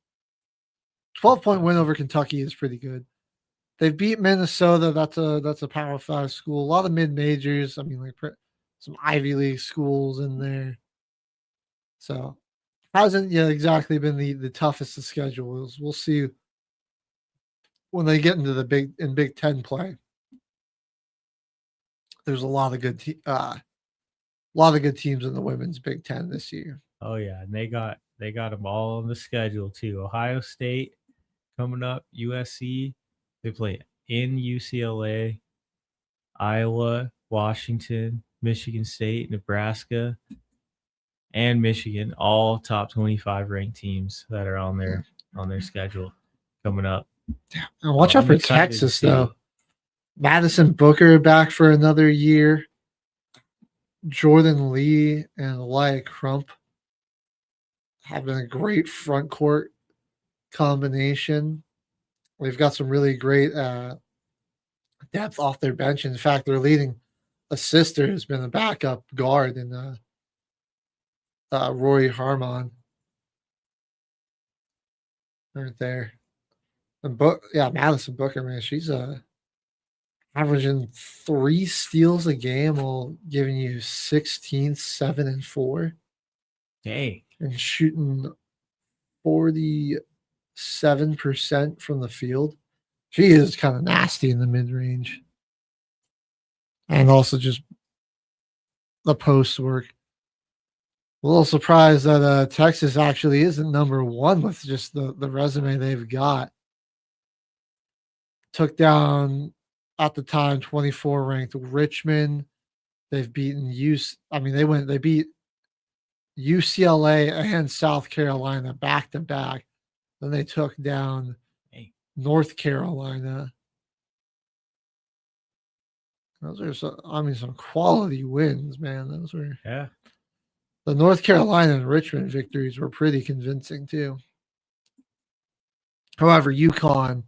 win over Kentucky is pretty good. They've beat Minnesota. That's a Power 5 school. A lot of mid majors. I mean, like some Ivy League schools in there. So hasn't exactly been the toughest of schedules. We'll see when they get into the Big Ten play. There's a lot of good teams in the women's Big Ten this year. Oh yeah, and they got them all on the schedule too. Ohio State coming up, USC. They play in UCLA, Iowa, Washington, Michigan State, Nebraska, and Michigan. All top 25 ranked teams that are on their schedule coming up. Yeah, and watch out for Texas though. Madison Booker back for another year. Jordan Lee and Elia Crump have been a great front court combination. We've got some really great depth off their bench. In fact, their leading assister has been a backup guard in Rory Harmon. Right there. And Madison Booker, man, she's averaging 3 steals a game while giving you 16, 7, and 4. Dang. And shooting 47% from the field. She is kind of nasty in the mid-range. And also just the post work. A little surprised that Texas actually isn't number 1 with just the resume they've got. Took down, at the time, 24 ranked Richmond. They've beaten they beat UCLA and South Carolina back to back. Then they took down North Carolina. Those are some quality wins, man. Those were the North Carolina and Richmond victories were pretty convincing too. However, UConn,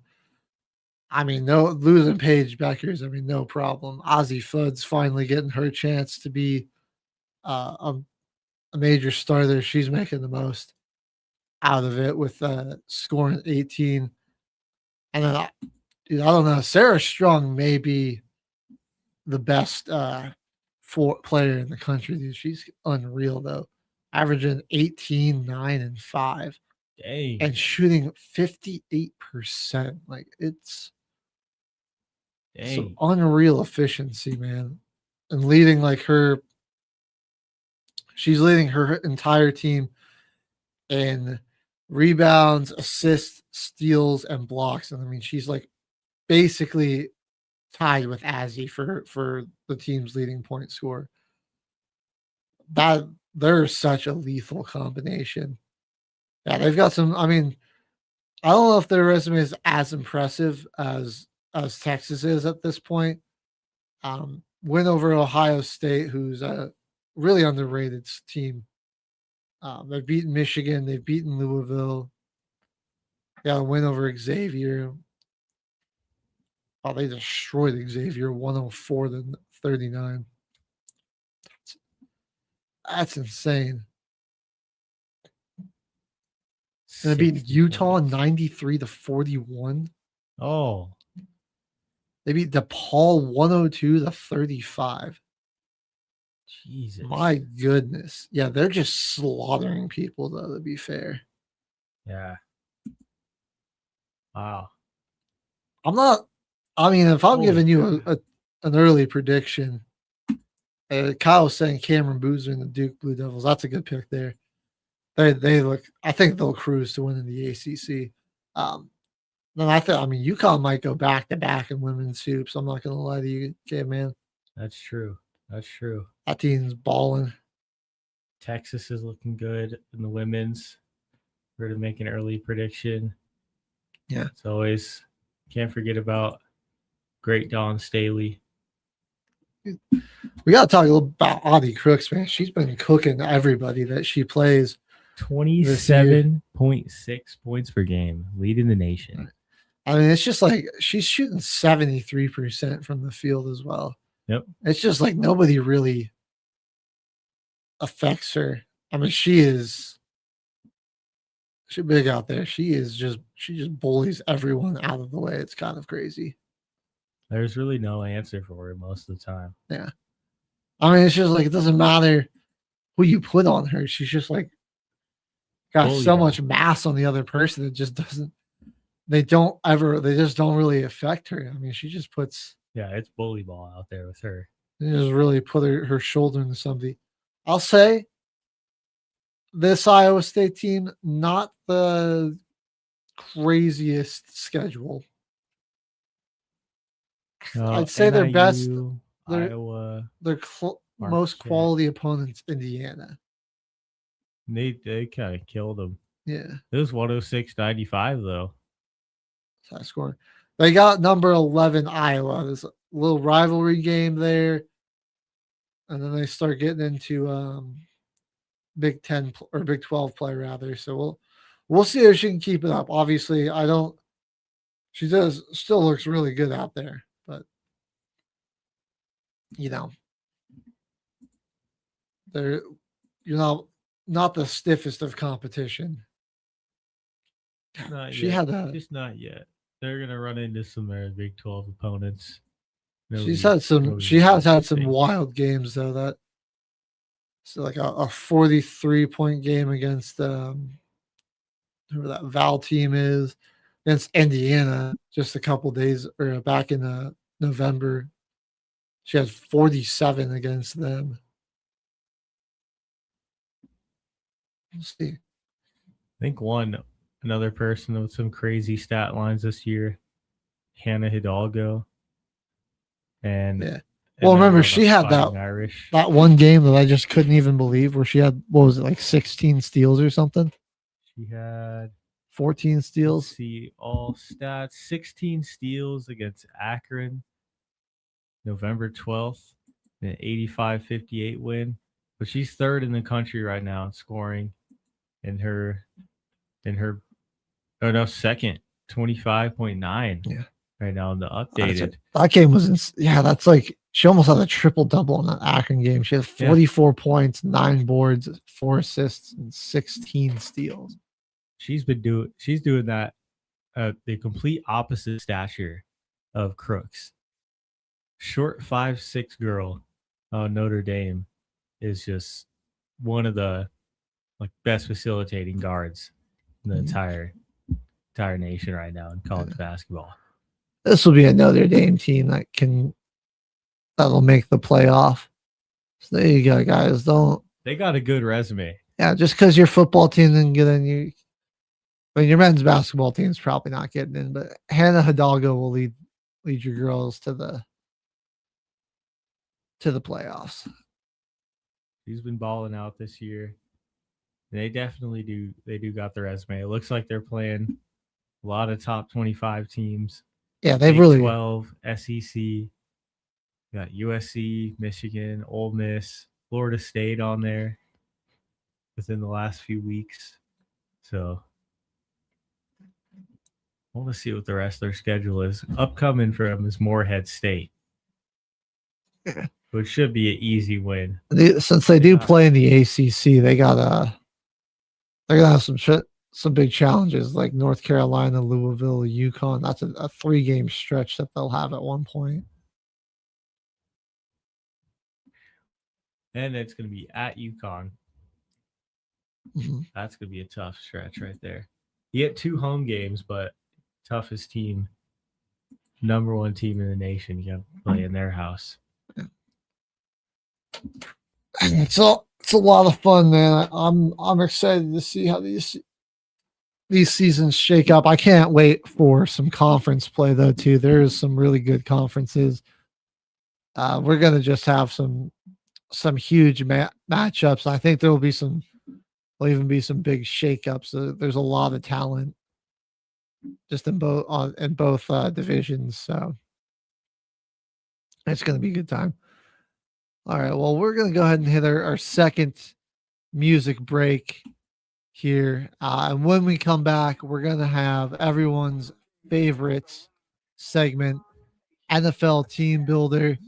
no losing Paige Beckers, no problem. Ozzie Fudd's finally getting her chance to be a major starter. She's making the most out of it with scoring 18. And then, I don't know. Sarah Strong may be the best player in the country. Dude. She's unreal, though. Averaging 18, 9, and 5. Dang. And shooting 58%. Like, it's some unreal efficiency, man. And leading, she's leading her entire team in rebounds, assists, steals, and blocks. And she's basically tied with Azzy for the team's leading point scorer. That they're such a lethal combination. Yeah, they've got some. I don't know if their resume is as impressive as Texas is at this point. Win over Ohio State, who's a really underrated team. They've beaten Michigan. They've beaten Louisville. Yeah, win over Xavier. Oh, they destroyed Xavier 104-39. That's insane. And they beat Utah 93-41. Oh. They beat DePaul 102-35. Jesus. My goodness. Yeah, they're just slaughtering people, though, to be fair. Yeah. Wow. If I'm giving you an early prediction, Kyle was saying Cameron Boozer and the Duke Blue Devils. That's a good pick there. They look. I think they'll cruise to win in the ACC. Then UConn might go back to back in women's hoops. I'm not gonna lie to you, man. That's true. That team's balling. Texas is looking good in the women's. We're to make an early prediction. Yeah, it's always can't forget about great Dawn Staley. We got to talk a little about Audie Crooks, man. She's been cooking everybody that she plays. 27.6 points per game, leading the nation. It's just she's shooting 73% from the field as well. Yep. It's just nobody really affects her. She's big out there. She just bullies everyone out of the way. It's kind of crazy. There's really no answer for her most of the time. Yeah. It's just it doesn't matter who you put on her. She's just got so much mass on the other person. It just doesn't, they just don't really affect her. She just puts. Yeah, it's bully ball out there with her. They just really put her shoulder into something. I'll say this Iowa State team, not the craziest schedule. I'd say their best, Iowa, their most quality opponents, Indiana. They kind of killed them. Yeah, it was 106-95 though. High score. They got number 11 Iowa. There's a little rivalry game there, and then they start getting into Big 10 or Big 12 play rather. So we'll see if she can keep it up. Obviously, she still looks really good out there, but they're not the stiffest of competition. Not she yet. had just not yet. They're gonna run into some Big 12 opponents. She has had some wild games though. That so a 43-point game against whoever that Val team is against Indiana just a couple days or back in November. She had 47 against them. Let's see. I think another person with some crazy stat lines this year, Hannah Hidalgo. And Well, then remember the she had Fighting Irish. that one game that I just couldn't even believe, where she had, what was it, like 16 steals or something? She had 14 steals. see all stats: 16 steals against Akron, November 12th, an 85-58 win. But she's third in the country right now in scoring. Second, 25.9 right now in the updated. That game was, that's like, she almost had a triple double in that Akron game. She had 44 points, 9 boards, 4 assists, and 16 steals. She's doing that the complete opposite stature of Crooks. Short 5'6" girl, Notre Dame, is just one of the best facilitating guards in the entire nation right now in college basketball. This will be a Notre Dame team that'll make the playoff. So there you go, guys. They got a good resume. Yeah, just because your football team didn't get in, your men's basketball team's probably not getting in, but Hannah Hidalgo will lead your girls to the playoffs. She's been balling out this year. They definitely do. They do got the resume. It looks like they're playing a lot of top 25 teams. Yeah, they've Big really 12, SEC. Got USC, Michigan, Ole Miss, Florida State on there within the last few weeks. So I want to see what the rest of their schedule is. Upcoming for them is Morehead State, which should be an easy win. Since they do play in the ACC, they're gonna have some big challenges like North Carolina, Louisville, UConn. That's a 3-game stretch that they'll have at one point. And it's going to be at UConn. Mm-hmm. That's going to be a tough stretch right there. You get 2 home games, but toughest team, number 1 team in the nation, you have to play in their house. It's a lot of fun, man. I'm excited to see how these seasons shake up. I can't wait for some conference play though too. There's some really good conferences. We're gonna just have some huge matchups. I think there'll even be some big shakeups. There's a lot of talent just in both divisions, so it's gonna be a good time. All right, well, we're going to go ahead and hit our second music break here. And when we come back, we're going to have everyone's favorite segment, NFL Team Builder,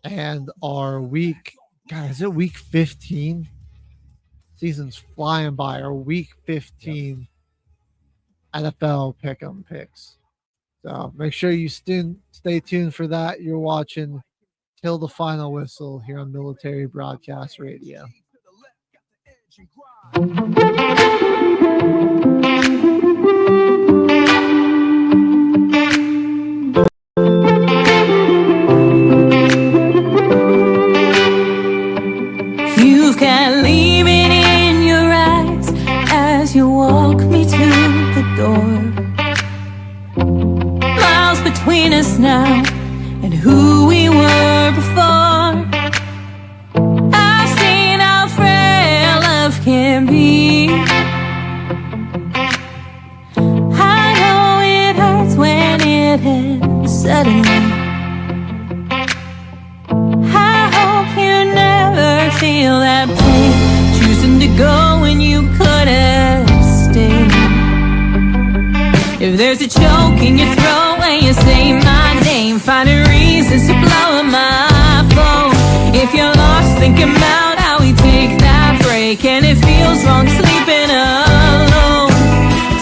and our week. God, is it week 15? Season's flying by. Our week 15 NFL Pick'em picks. So make sure you stay tuned for that. You're watching Till the Final Whistle here on Military Broadcast Radio. You've got leaving in your eyes as you walk me to the door. Miles between us now and who we were before. I've seen how frail love can be. I know it hurts when it ends suddenly. I hope you never feel that pain, choosing to go when you could have stayed. If there's a choke in your throat when you say my name, finding reasons to blow up my phone. If you're lost, think about how we take that break, and it feels wrong sleeping alone.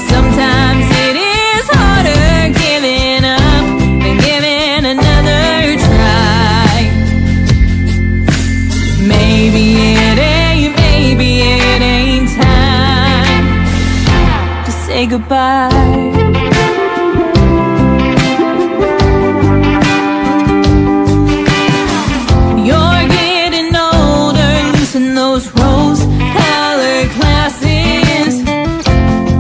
Sometimes it is harder giving up than giving another try. Maybe it ain't time to say goodbye. Those rose-colored glasses,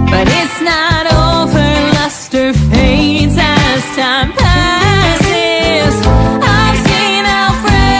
but it's not over. Luster fades as time passes. I've seen how frail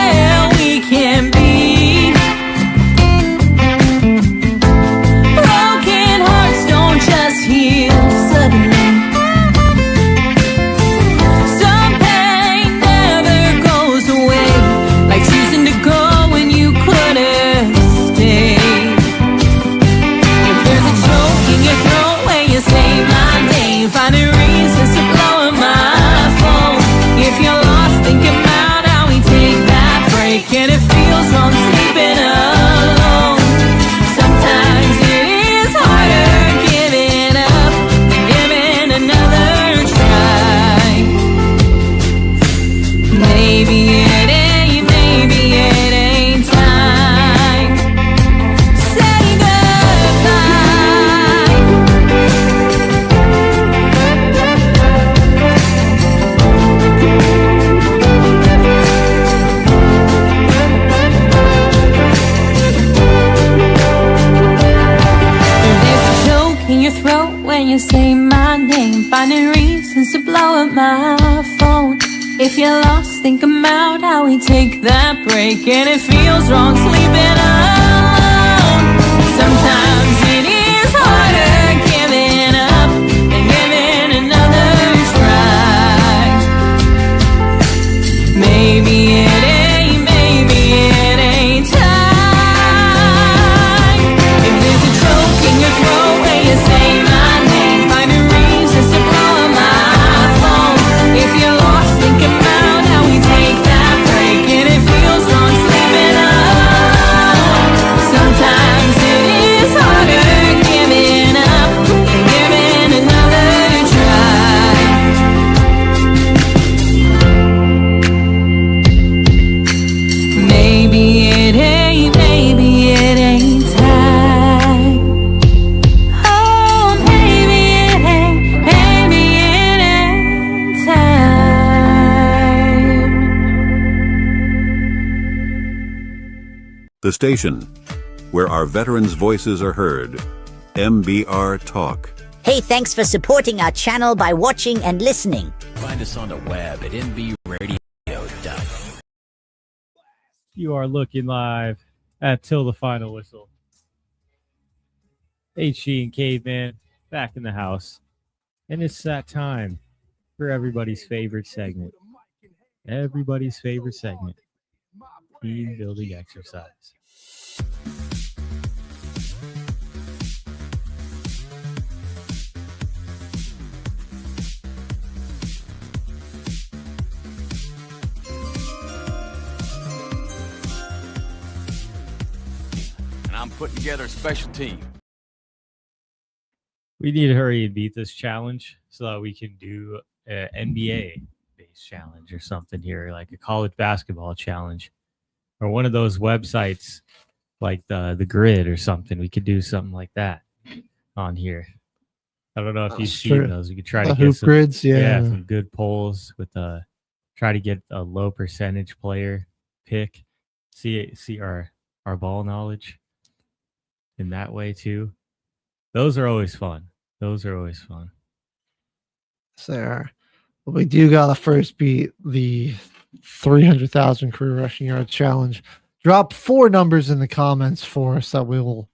when you say my name, finding reasons to blow up my phone. If you're lost, think about how we take that break, and it feels wrong sleeping alone. Sometimes it is harder giving up than giving another try. Maybe it ain't time. If there's a choke in your throat when you say my name, finding reasons to blow up my phone. If you're lost, think about how we take that break, and it feels wrong sleeping alone. Sometimes it is harder giving up than giving another try. Maybe it ain't time. Oh, maybe it ain't time. The station where our veterans' voices are heard. MBR Talk. Hey, thanks for supporting our channel by watching and listening. Find us on the web at nbradio.u. You are looking live at Till the Final Whistle. HG and Caveman back in the house. And it's that time for everybody's favorite segment. Everybody's favorite segment. Team building exercise. And I'm putting together a special team. We need to hurry and beat this challenge so that we can do an NBA-based challenge or something here, like a college basketball challenge or one of those websites like the Grid or something. We could do something like that on here. I don't know if you've seen those. We could try to get hoop some grids, yeah, some good polls with try to get a low percentage player pick. See our ball knowledge in that way too. Those are always fun. Yes, they are. But we do got to first beat the 300,000 career rushing yard challenge. Drop 4 numbers in the comments for us that we will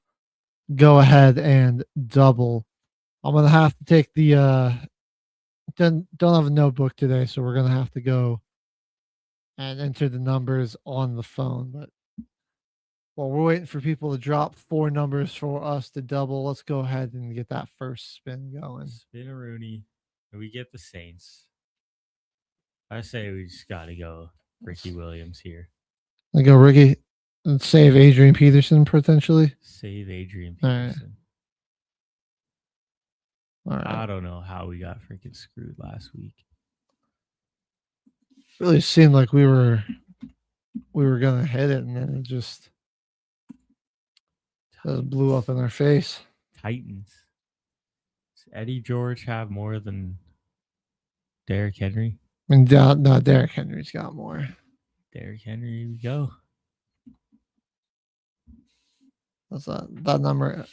go ahead and double. I'm going to have to take the don't have a notebook today, so we're going to have to go and enter the numbers on the phone. But while we're waiting for people to drop 4 numbers for us to double, let's go ahead and get that first spin going. Spin a Rooney, and we get the Saints. I say we just got to go Ricky Williams here. I go Ricky and save Adrian Peterson potentially. Save Adrian Peterson. All right. I don't know how we got freaking screwed last week. Really seemed like we were gonna hit it, and then it just blew up in our face. Titans. Does Eddie George have more than Derrick Henry? I mean, no, Derrick Henry's got more. Derrick Henry, here we go. That's that number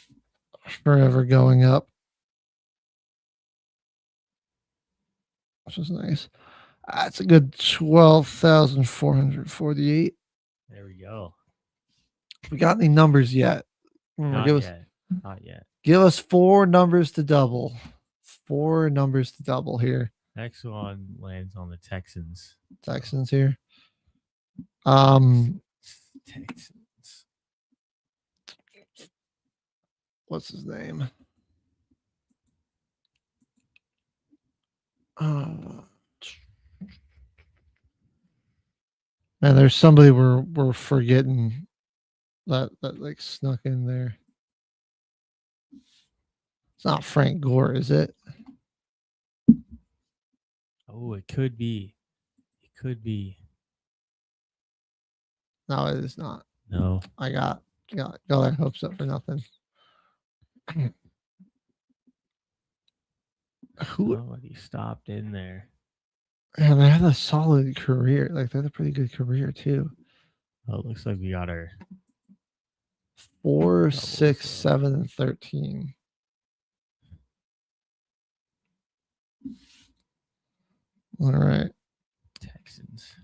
forever going up. Which is nice. That's a good 12,448. There we go. We got any numbers yet? Not yet. Give us 4 numbers to double. 4 numbers to double here. Next one lands on the Texans. Texans here. Texans. What's his name? Man, there's somebody we're forgetting that like snuck in there. It's not Frank Gore, is it? Oh, it could be. No, it is not. No. I got our hopes up for nothing. Somebody stopped in there. And they have a solid career. Like, they had a pretty good career too. Oh, it looks like we got our 4, 6, 7, and 13. All right. Texans.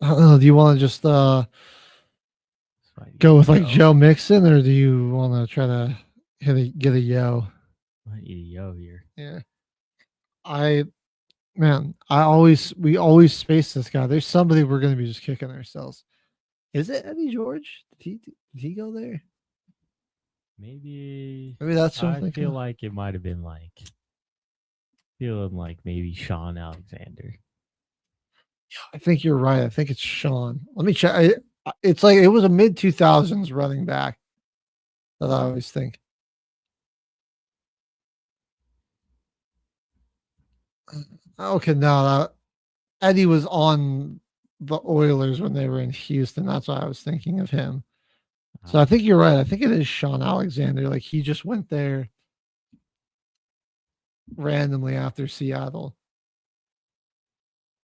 Do you want to just go with like Joe Mixon, or do you want to try to get a yo? Might need a yo here. Yeah. We always space this guy. There's somebody we're going to be just kicking ourselves. Is it Eddie George? Did he go there? Maybe that's I something. feel like it might have been feeling like maybe Sean Alexander. I think you're right. I think it's Sean. Let me check. It's like it was a mid 2000s running back that I always think. Okay, no, Eddie was on the Oilers when they were in Houston. That's why I was thinking of him. So I think you're right. I think it is Sean Alexander. Like he just went there randomly after Seattle.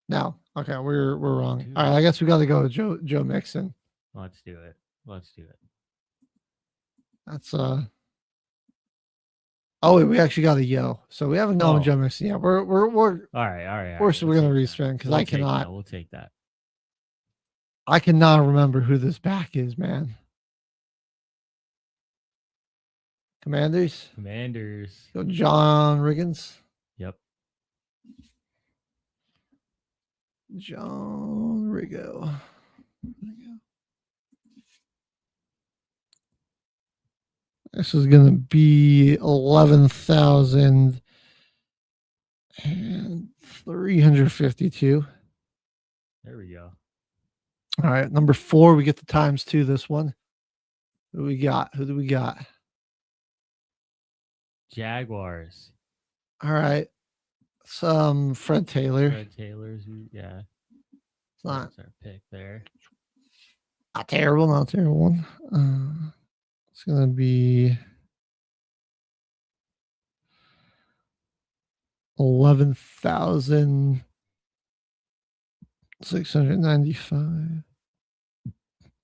No, okay, we're wrong. All right, I guess we got to go with Joe Mixon. Let's do it. That's Oh wait, we actually got a yo. So we haven't gone with Joe Mixon. Yeah, we're all right. We're gonna respin because I cannot. We'll take that. I cannot remember who this back is, man. Commanders. Go John Riggins. Yep. John Riggo. This is going to be 11,352. There we go. All right, number 4, we get the times 2 this one. Who do we got? Jaguars. All right. Some Fred Taylor. Yeah. It's not That's our pick there. Not terrible one. It's going to be 11,695.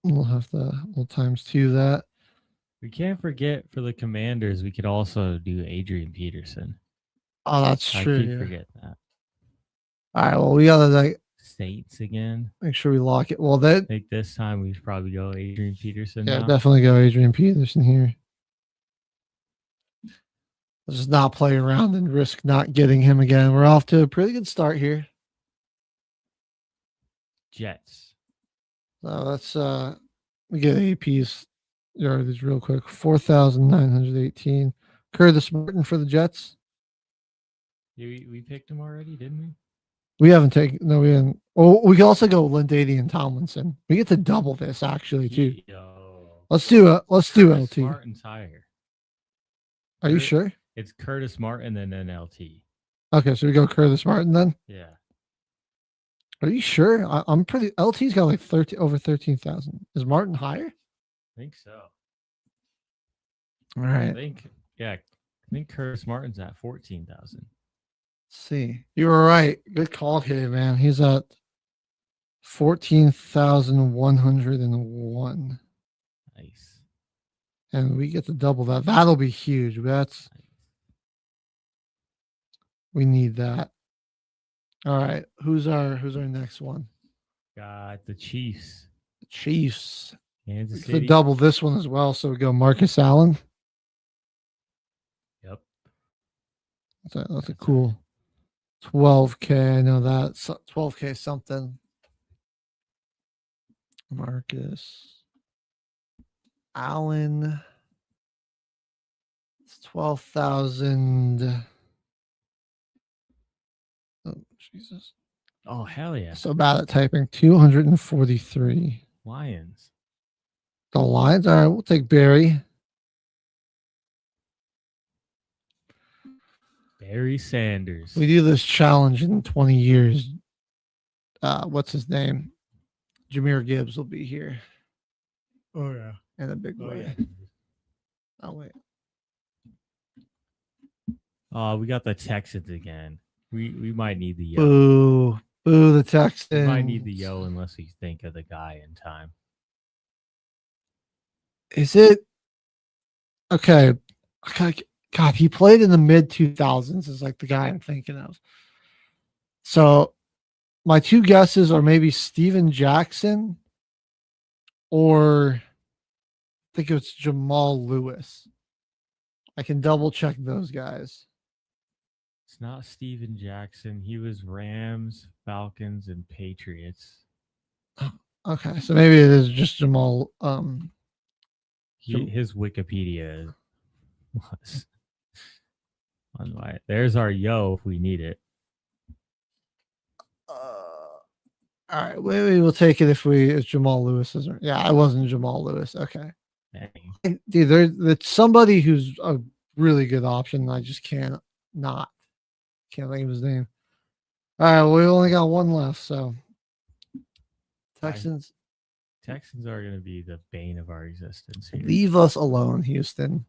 We'll times 2 that. We can't forget for the Commanders, we could also do Adrian Peterson. Oh, that's true. I keep forgetting that. All right, well, we got to Saints again. Make sure we lock it. Well, I think this time we should probably go Adrian Peterson. Yeah, definitely go Adrian Peterson here. Let's just not play around and risk not getting him again. We're off to a pretty good start here. Jets. So let's we get AP's yardage real quick. 4,918. Curtis Martin for the Jets. We picked him already, didn't we? We haven't taken. No, we haven't. Oh, we can also go Lindadian Tomlinson. We get to double this actually too. Let's do LT. Martin's higher. Are you sure? It's Curtis Martin and then LT. Okay, so we go Curtis Martin then. Yeah. Are you sure? I'm pretty. LT's got like over 13,000. Is Martin higher? I think so. All right. I think Curtis Martin's at 14,000. See, you were right. Good call here, man. He's at 14,101. Nice. And we get to double that. That'll be huge. We need that. All right. Who's our next one? Got the Chiefs. Kansas City. We could double this one as well. So we go Marcus Allen. Yep. That's a cool 12K. I know that. 12K something. Marcus Allen. It's 12,000. Oh, Jesus. Oh, hell yeah. So bad at typing. 243. Lions. The Lions? All right, we'll take Barry. Barry Sanders. We do this challenge in 20 years. What's his name? Jahmyr Gibbs will be here. Oh, yeah. In a big way. Yeah. Oh, wait. We got the Texans again. We might need the yo. Boo the Texans. We might need the yo unless we think of the guy in time. Is it? Okay. God, he played in the mid 2000s is like the guy I'm thinking of. So my two guesses are maybe Steven Jackson or I think it's Jamal Lewis. I can double check those guys. It's not Steven Jackson. He was Rams, Falcons, and Patriots. Okay, so maybe it is just Jamal. His Wikipedia was on my. There's our yo if we need it. All right, we will take it if it's Jamal Lewis. Yeah, it wasn't Jamal Lewis. Okay. Dang. Dude, there's somebody who's a really good option. I just can't think of his name. All right, we only got one left, so Texans are going to be the bane of our existence here. Leave us alone, Houston.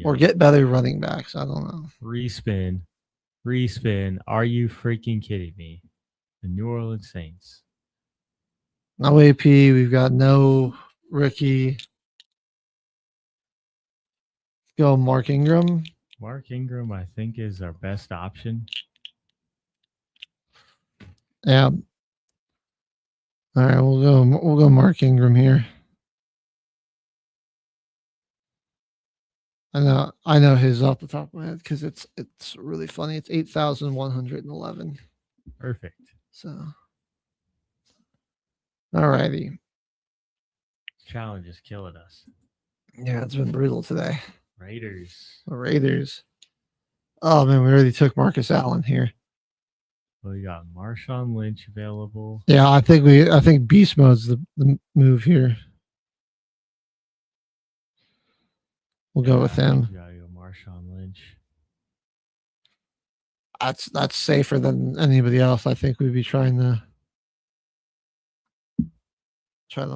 Or get better running backs. I don't know. Respin. Are you freaking kidding me? The New Orleans Saints. No AP. We've got no Ricky. Go Mark Ingram. Mark Ingram, I think, is our best option. Yeah. All right, we'll go Mark Ingram here. I know his off the top of my head because it's really funny. It's 8,111. Perfect. So, all righty. Challenge is killing us. Yeah, it's been brutal today. Raiders. Oh man, we already took Marcus Allen here. Well, we got Marshawn Lynch available. Yeah, I think beast mode's the move here. We'll go with him. You gotta go Marshawn Lynch. That's safer than anybody else. I think we'd be trying to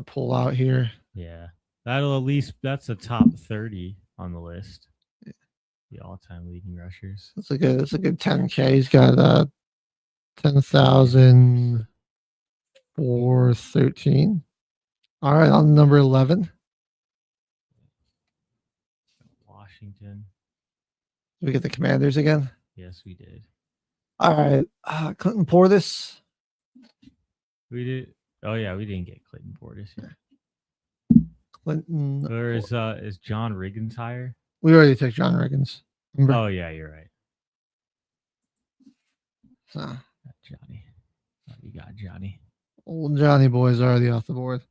pull out here. Yeah, that's a top 30 on the list. The all-time leading rushers. That's a good 10K. He's got 10,413. All right, on number 11. Washington. Did we get the Commanders again? Yes, we did. All right, Clinton Portis. We did. Oh yeah, we didn't get Clinton Portis here. Clinton. Or is John Riggins higher? We already took John Riggins. Remember? Oh yeah, you're right. Johnny. Oh, you got Johnny. Old Johnny boy's already off the board.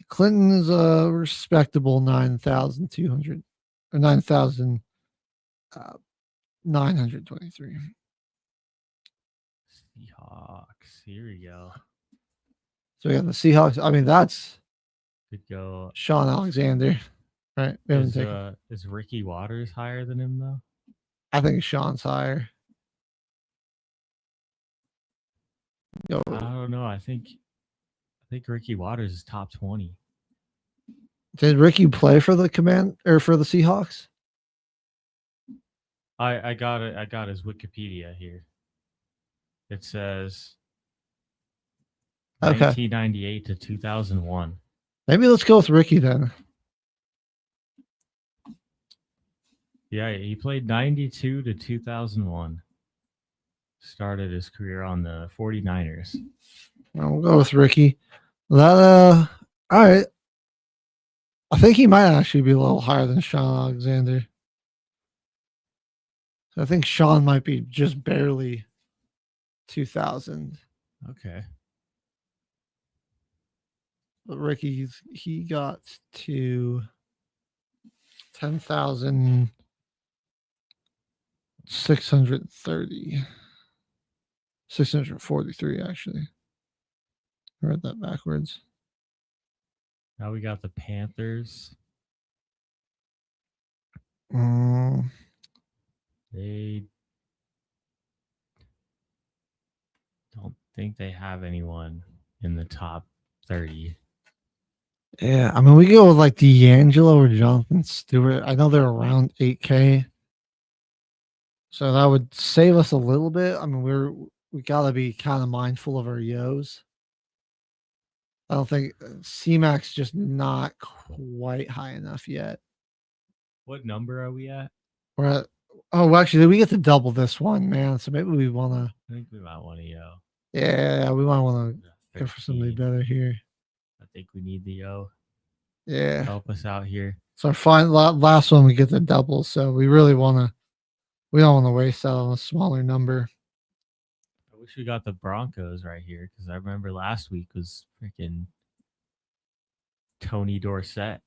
Clinton is a respectable 9,200 or 9,923. Seahawks. Here we go. So we have the Seahawks. I mean, that's good go. Sean Alexander, right? We haven't taken. Is Ricky Waters higher than him though? I think Sean's higher. I don't know. I think Ricky Waters is top 20. Did Ricky play for the command or for the Seahawks? I got it. I got his Wikipedia here. It says 1998 to 2001. Maybe let's go with Ricky then. Yeah, he played 92 to 2001. Started his career on the 49ers. We'll go with Ricky. All right. I think he might actually be a little higher than Sean Alexander. I think Sean might be just barely 2,000. Okay. But Ricky, he got to 10,630. 643, actually. I read that backwards. Now we got the Panthers. They don't think they have anyone in the top 30. Yeah, I mean, we go with like D'Angelo or Jonathan Stewart. I know they're around 8K. So that would save us a little bit. I mean, we got to be kind of mindful of our yos. I don't think C-Mac's just not quite high enough yet. What number are we at? We're at Oh, actually, we get to double this one, man. So maybe we want to. I think we might want to yo. Yeah, we might want to go for somebody better here. I think we need the yo. Yeah. Help us out here. So our last one, we get the double. So we really want to. We don't want to waste out on a smaller number. I wish we got the Broncos right here because I remember last week was freaking Tony Dorsett.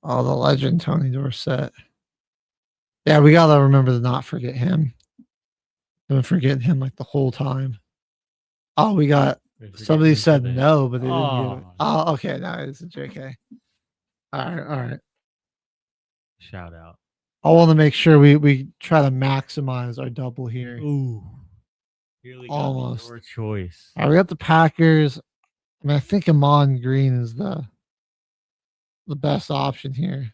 Oh, the legend Tony Dorsett. Yeah, we gotta remember to not forget him. I've been forgetting him like the whole time. Oh, we got somebody said no, but they didn't get it. Oh, okay, no, it's a JK. All right. Shout out. I want to make sure we try to maximize our double here. Ooh. Here we Almost. Your choice. All right, we got the Packers. I mean, I think Amon Green is the best option here.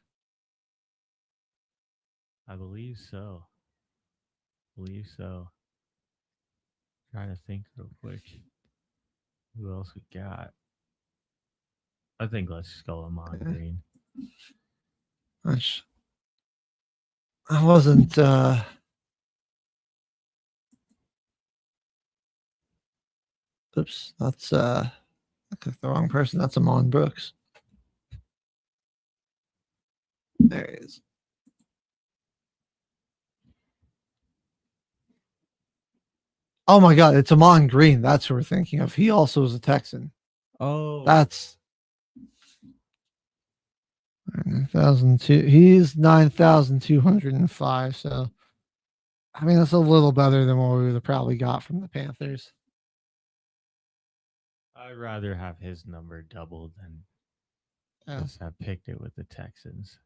I believe so. Trying to think real quick. Who else we got? I think let's just go Amon Green. I wasn't oops, that's I clicked the wrong person. That's Amon Brooks. There he is. Oh my god, it's Amon Green. That's who we're thinking of. He also is a Texan. Oh, that's 9,002. He's 9,205. So, I mean, that's a little better than what we would have probably got from the Panthers. I'd rather have his number doubled than just have picked it with the Texans.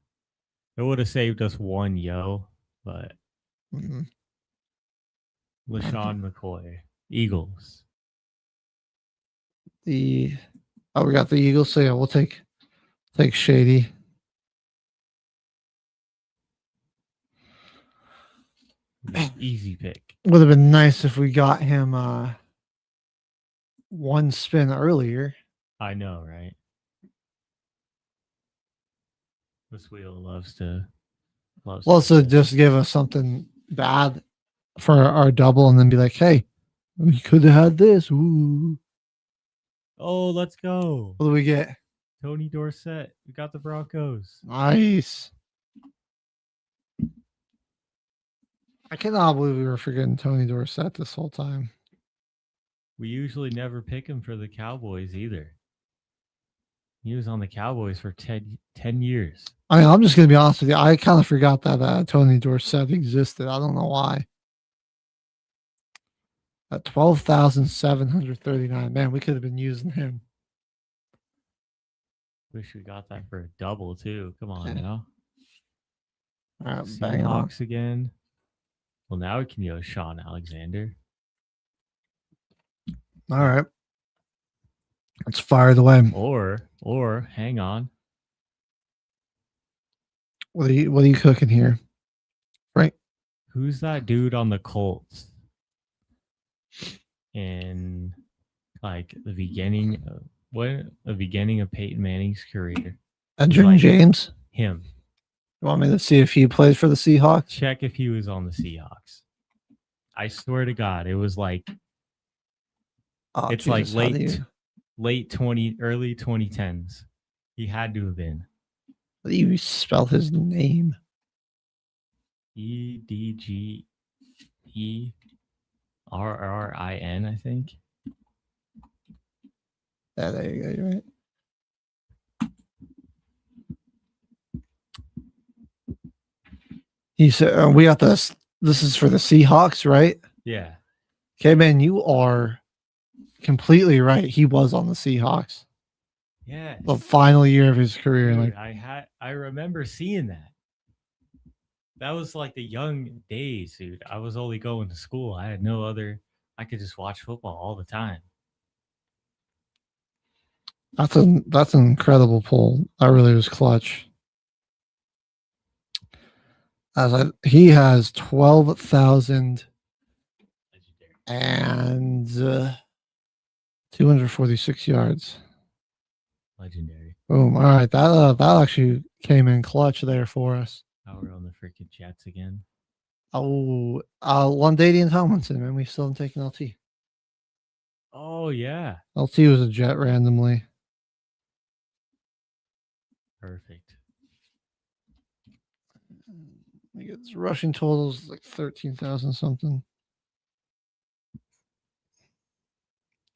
It would have saved us one yo, but LaShawn McCoy, Eagles. We got the Eagles. So yeah, we'll take Shady. Easy pick. Would have been nice if we got him one spin earlier. I know, right? This wheel loves to. So just give us something bad for our double, and then be like, "Hey, we could have had this." Ooh. Oh, let's go! What do we get? Tony Dorsett. We got the Broncos. Nice. I cannot believe we were forgetting Tony Dorsett this whole time. We usually never pick him for the Cowboys either. He was on the Cowboys for 10 years. I mean, I'm just going to be honest with you. I kind of forgot that Tony Dorsett existed. I don't know why. At 12,739. Man, we could have been using him. Wish we got that for a double, too. Come on now. All right, Seahawks again. Well, now we can use Sean Alexander. All right. Let's fire it away. Or hang on. What are you cooking here? Right. Who's that dude on the Colts? In like the beginning of Peyton Manning's career. Edgerrin James? Him. You want me to see if he played for the Seahawks? Check if he was on the Seahawks. I swear to God, it was like like late 20, early 2010s. He had to have been. How do you spell his name? EDGERRIN, I think. Yeah, there you go. You're right. He said, "We got this. This is for the Seahawks, right?" Yeah. Okay, man, you are completely right. He was on the Seahawks. Yeah. The final year of his career. Dude, like, I remember seeing that. That was like the young days, dude. I was only going to school. I had no other. I could just watch football all the time. That's an incredible pull. That really was clutch. He has 12,000 and 246 yards. Legendary. Boom. All right. That actually came in clutch there for us. Now we're on the freaking Jets again. Oh, Londadian Tomlinson, man. We still haven't taken LT. Oh, yeah. LT was a Jet randomly. Perfect. I get this rushing totals like 13,000 something.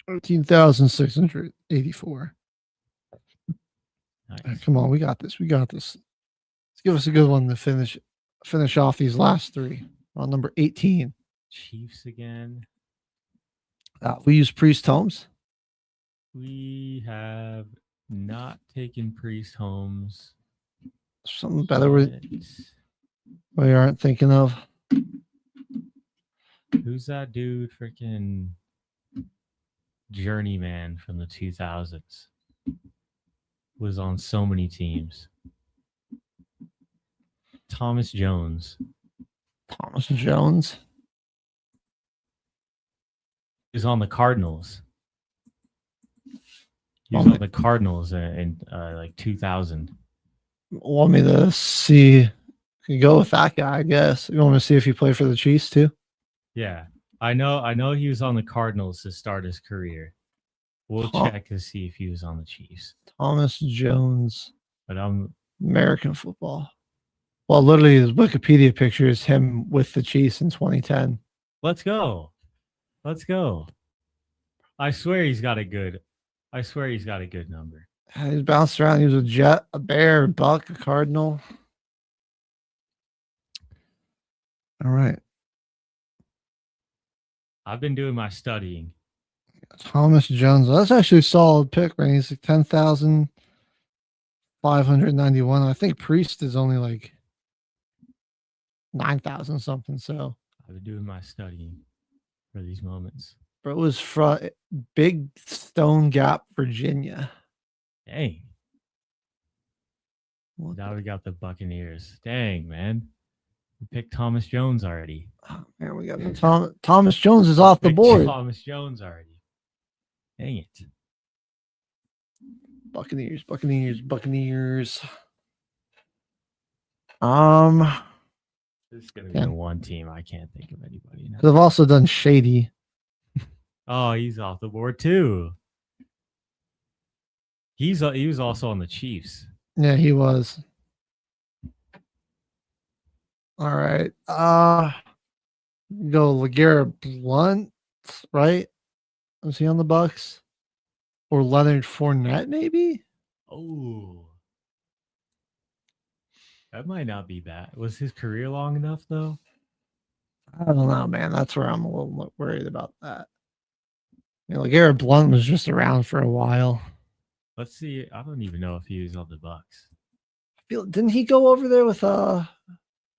13,684. Nice. Come on, we got this. We got this. Let's give us a good one to finish off these last three. On number 18. Chiefs again. We use Priest Holmes. We have not taken Priest Holmes. Something better we aren't thinking of. Who's that dude? Freaking journeyman from the 2000s. Was on so many teams. Thomas Jones. Thomas Jones. He's on the Cardinals. He was on the Cardinals in like 2000. Want me to see? You go with that guy, I guess. You want me to see if he played for the Chiefs too? Yeah, I know he was on the Cardinals to start his career. We'll check to see if he was on the Chiefs. Thomas Jones. But American football. Well, literally, his Wikipedia picture is him with the Chiefs in 2010. Let's go. I swear he's got a good number. He's bounced around. He was a Jet, a Bear, a Buck, a Cardinal. All right. I've been doing my studying. Thomas Jones. That's actually a solid pick, man. He's like 10,591. I think Priest is only like 9,000 something. So I've been doing my studying for these moments. But it was from Big Stone Gap, Virginia. Dang. Now we got the Buccaneers. Dang, man. We picked Thomas Jones already. Oh, man, we got Thomas Jones is off the board. Thomas Jones already. Dang it. Buccaneers. This is going to be the one team. I can't think of anybody now. They've also done Shady. Oh, he's off the board too. He was also on the Chiefs. Yeah, he was. All right. Go LeGarrette Blunt, right? Was he on the Bucks? Or Leonard Fournette, maybe? Oh. That might not be bad. Was his career long enough though? I don't know, man. That's where I'm a little worried about that. You know, LeGarrette Blunt was just around for a while. Let's see. I don't even know if he was on the Bucks. Didn't he go over there with or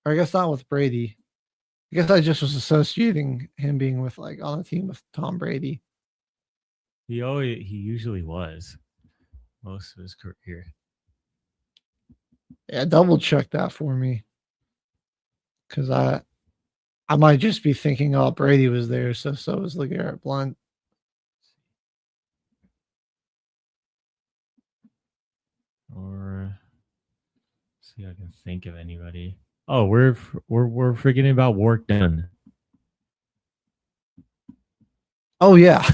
I guess not with Brady. I guess I just was associating him being with like on a team with Tom Brady. He usually was most of his career. Yeah, double check that for me. Cause I might just be thinking, oh, Brady was there, so was LeGarrette Blunt. Or see if I can think of anybody. Oh, we're forgetting about Work Done. Oh yeah.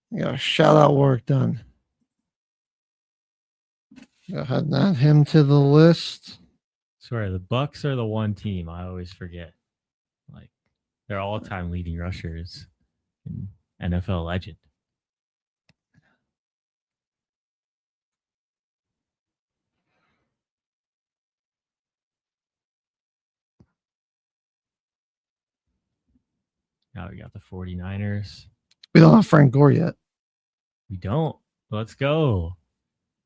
Yeah, shout out Work Done. Go ahead and add him to the list. Sorry, the Bucks are the one team I always forget. Like they're all-time leading rushers and NFL legend. Now we got the 49ers. We don't have Frank Gore yet. We don't. Let's go.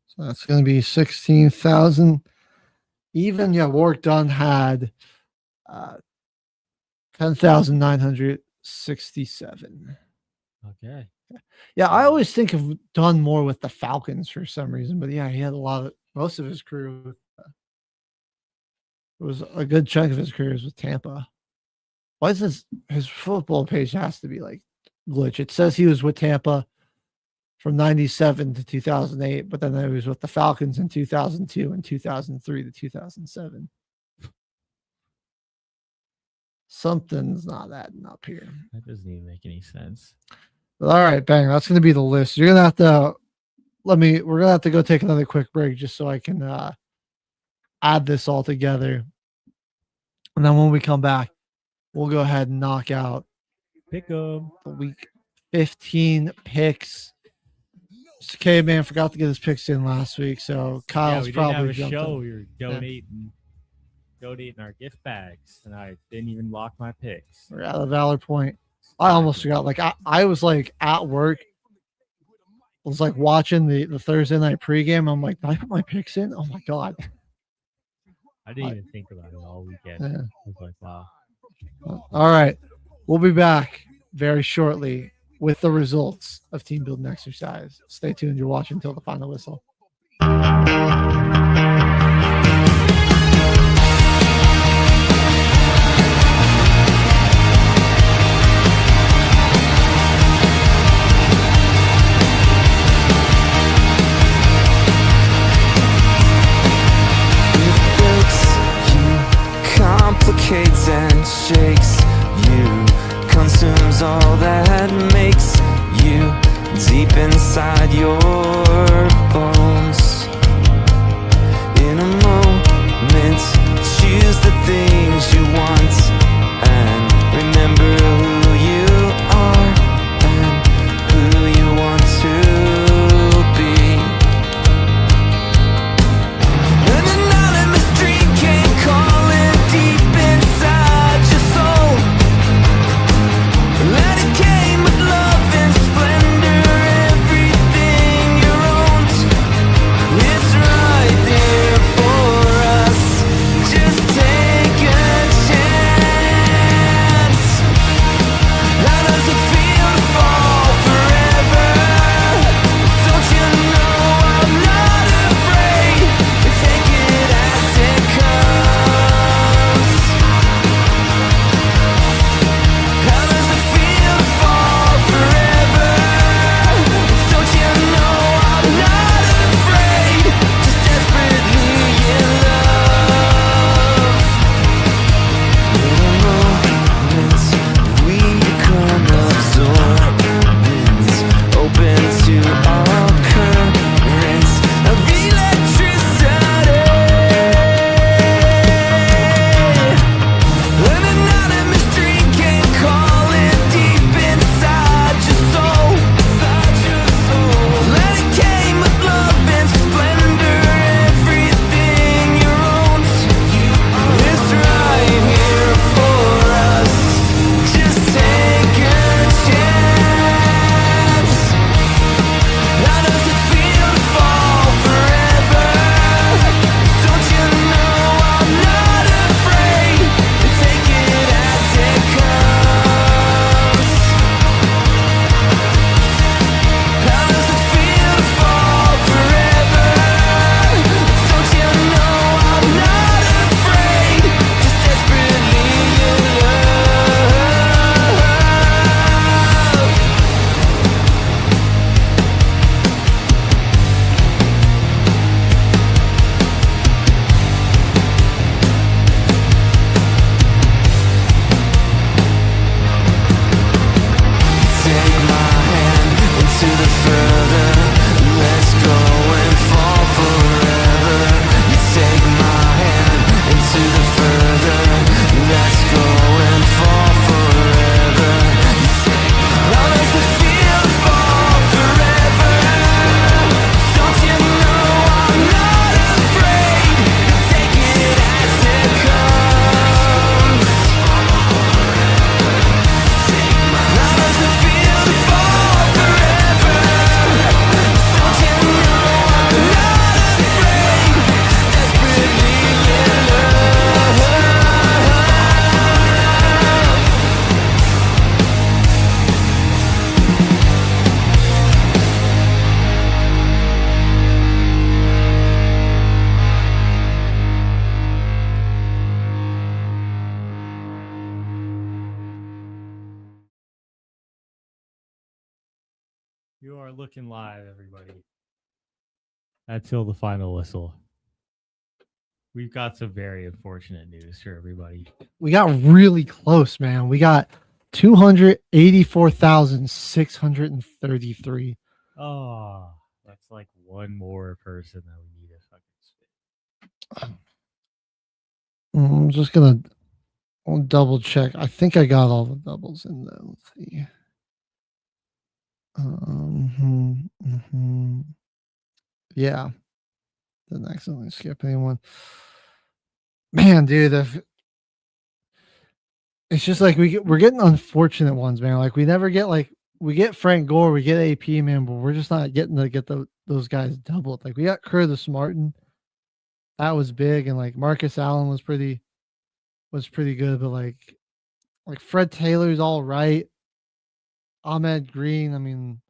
So that's going to be 16,000. Even, yeah, Work Done had 10,967. Okay. Yeah, I always think of Dunn more with the Falcons for some reason, but yeah, he had most of his career with, it was a good chunk of his career was with Tampa. Why is his football page has to be like glitch? It says he was with Tampa from 97 to 2008, but then I was with the Falcons in 2002 and 2003 to 2007. Something's not adding up here. That doesn't even make any sense. But all right, bang. That's going to be the list. You're going to have to we're going to have to go take another quick break just so I can add this all together. And then when we come back, we'll go ahead and knock out Pick 'em. the week 15 picks. Mr. Caveman forgot to get his picks in last week, so Kyle's we probably didn't have a jumped show. in. We were donating our gift bags, and I didn't even lock my picks. We're at a valid point. I almost forgot. Like I was like at work. I was like watching the Thursday night pregame. I'm like, did I put my picks in? Oh my god. I didn't even think about it all weekend. Yeah. I was like, wow. All right. We'll be back very shortly with the results of team building exercise. Stay tuned. You're watching Till the Final Whistle. Complicates and shakes you, consumes all that makes you deep inside your bones. In a moment, choose the things you want and remember who you are and who you want to be. An anonymous dream came calling deep inside your soul. Let it came with love and splendor, everything you owned. It's right there for us. Just take a chance. You are looking live, everybody. Until the final whistle. We've got some very unfortunate news for everybody. We got really close, man. We got 284,633. Oh, that's like one more person that we need to fucking spin. I'm just gonna double check. I think I got all the doubles in there. Let's see. Yeah. Didn't accidentally skip anyone. Man, dude, it's just like we're getting unfortunate ones, man. Like we never get we get Frank Gore, we get AP, man, but we're just not getting to get those guys doubled. Like we got Curtis Martin, that was big, and like Marcus Allen was pretty good, but like Fred Taylor's all right. Ahmed Green, I mean,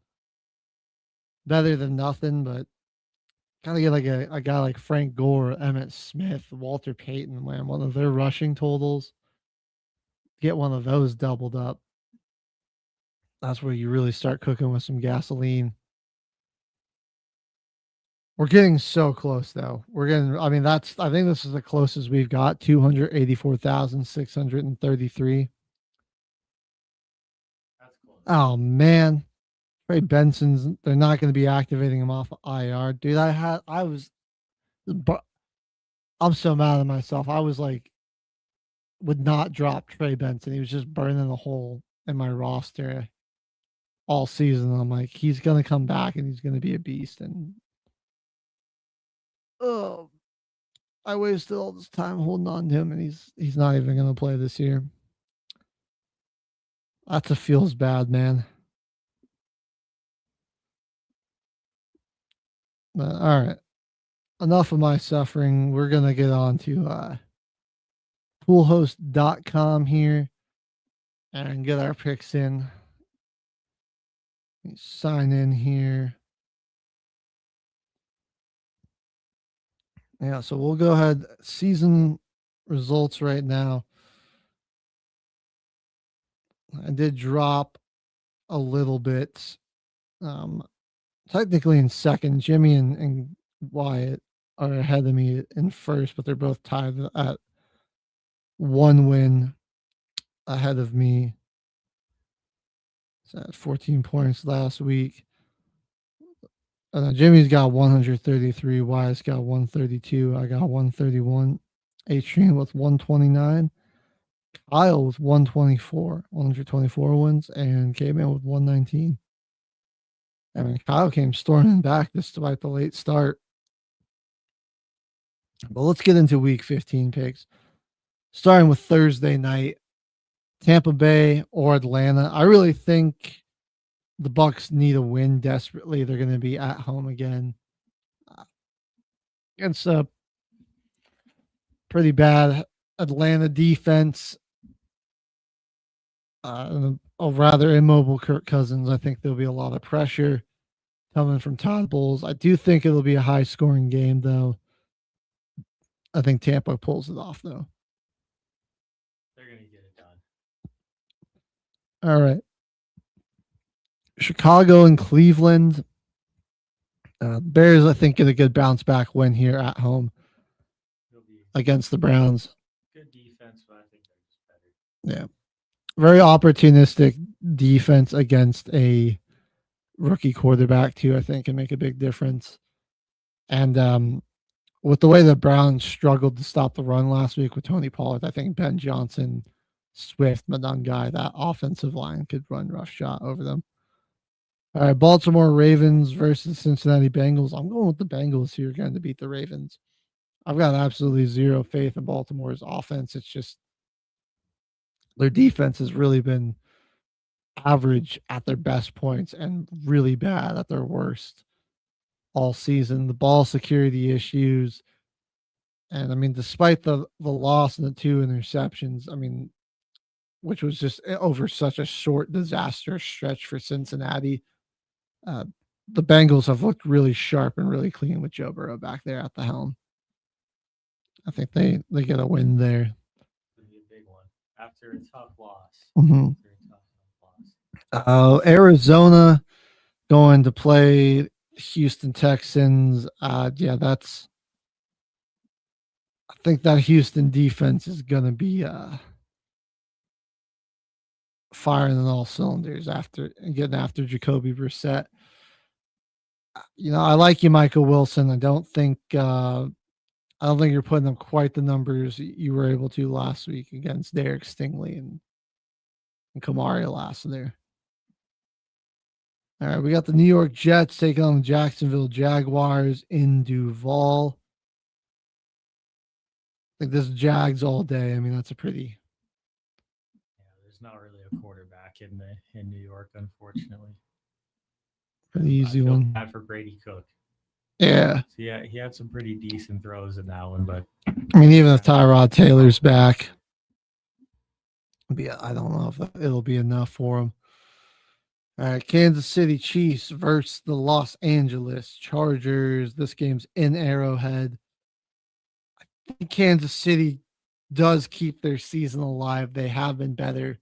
better than nothing, but gotta get like a guy like Frank Gore, Emmett Smith, Walter Payton, man, one of their rushing totals. Get one of those doubled up. That's where you really start cooking with some gasoline. We're getting so close, though. I think this is the closest we've got, 284,633. Oh, man. Trey Benson's, they're not going to be activating him off of IR. Dude, I'm so mad at myself. I was like, would not drop Trey Benson. He was just burning a hole in my roster all season. I'm like, he's going to come back and he's going to be a beast. And I wasted all this time holding on to him, and he's not even going to play this year. That's a feels bad, man. But all right, enough of my suffering. We're going to get on to poolhost.com here and get our picks in. Sign in here. Yeah, so we'll go ahead. Season results right now. I did drop a little bit. Technically in second. Jimmy and Wyatt are ahead of me in first, but they're both tied at one win ahead of me. So at 14 points last week. Jimmy's got 133. Wyatt's got 132. I got 131. Adrian with 129. Kyle with 124 wins, and K-Man with 119. I mean, Kyle came storming back despite the late start. But let's get into week 15 picks. Starting with Thursday night, Tampa Bay or Atlanta. I really think the Bucks need a win desperately. They're going to be at home again against a pretty bad Atlanta defense. A rather immobile Kirk Cousins. I think there'll be a lot of pressure coming from Todd Bowles. I do think it'll be a high-scoring game, though. I think Tampa pulls it off, though. They're going to get it done. All right. Chicago and Cleveland. Bears, I think, get a good bounce-back win here at home against the Browns. Good defense, but I think they're just better. Yeah. Very opportunistic defense against a rookie quarterback, too, I think, can make a big difference. And with the way the Browns struggled to stop the run last week with Tony Pollard, I think Ben Johnson, Swift, Madungai, that offensive line could run roughshod over them. All right, Baltimore Ravens versus Cincinnati Bengals. I'm going with the Bengals here again to beat the Ravens. I've got absolutely zero faith in Baltimore's offense. It's just their defense has really been average at their best points and really bad at their worst all season. The ball security issues. And I mean, despite the loss and the 2 interceptions, I mean, which was just over such a short, disastrous stretch for Cincinnati, the Bengals have looked really sharp and really clean with Joe Burrow back there at the helm. I think they get a win there. It'll be a big one after a tough loss. Arizona going to play Houston Texans. Yeah, I think that Houston defense is going to be firing on all cylinders after getting after Jacoby Brissett. I like you, Michael Wilson. I don't think you're putting up quite the numbers you were able to last week against Derek Stingley and Kamari last there. All right, we got the New York Jets taking on the Jacksonville Jaguars in Duval. I think this is Jags all day. I mean, that's a pretty. Yeah, there's not really a quarterback in New York, unfortunately. Pretty easy one. Bad for Brady Cook. Yeah. So yeah, he had some pretty decent throws in that one, but I mean, even if Tyrod Taylor's back, I don't know if it'll be enough for him. All right, Kansas City Chiefs versus the Los Angeles Chargers. This game's in Arrowhead. I think Kansas City does keep their season alive. They have been better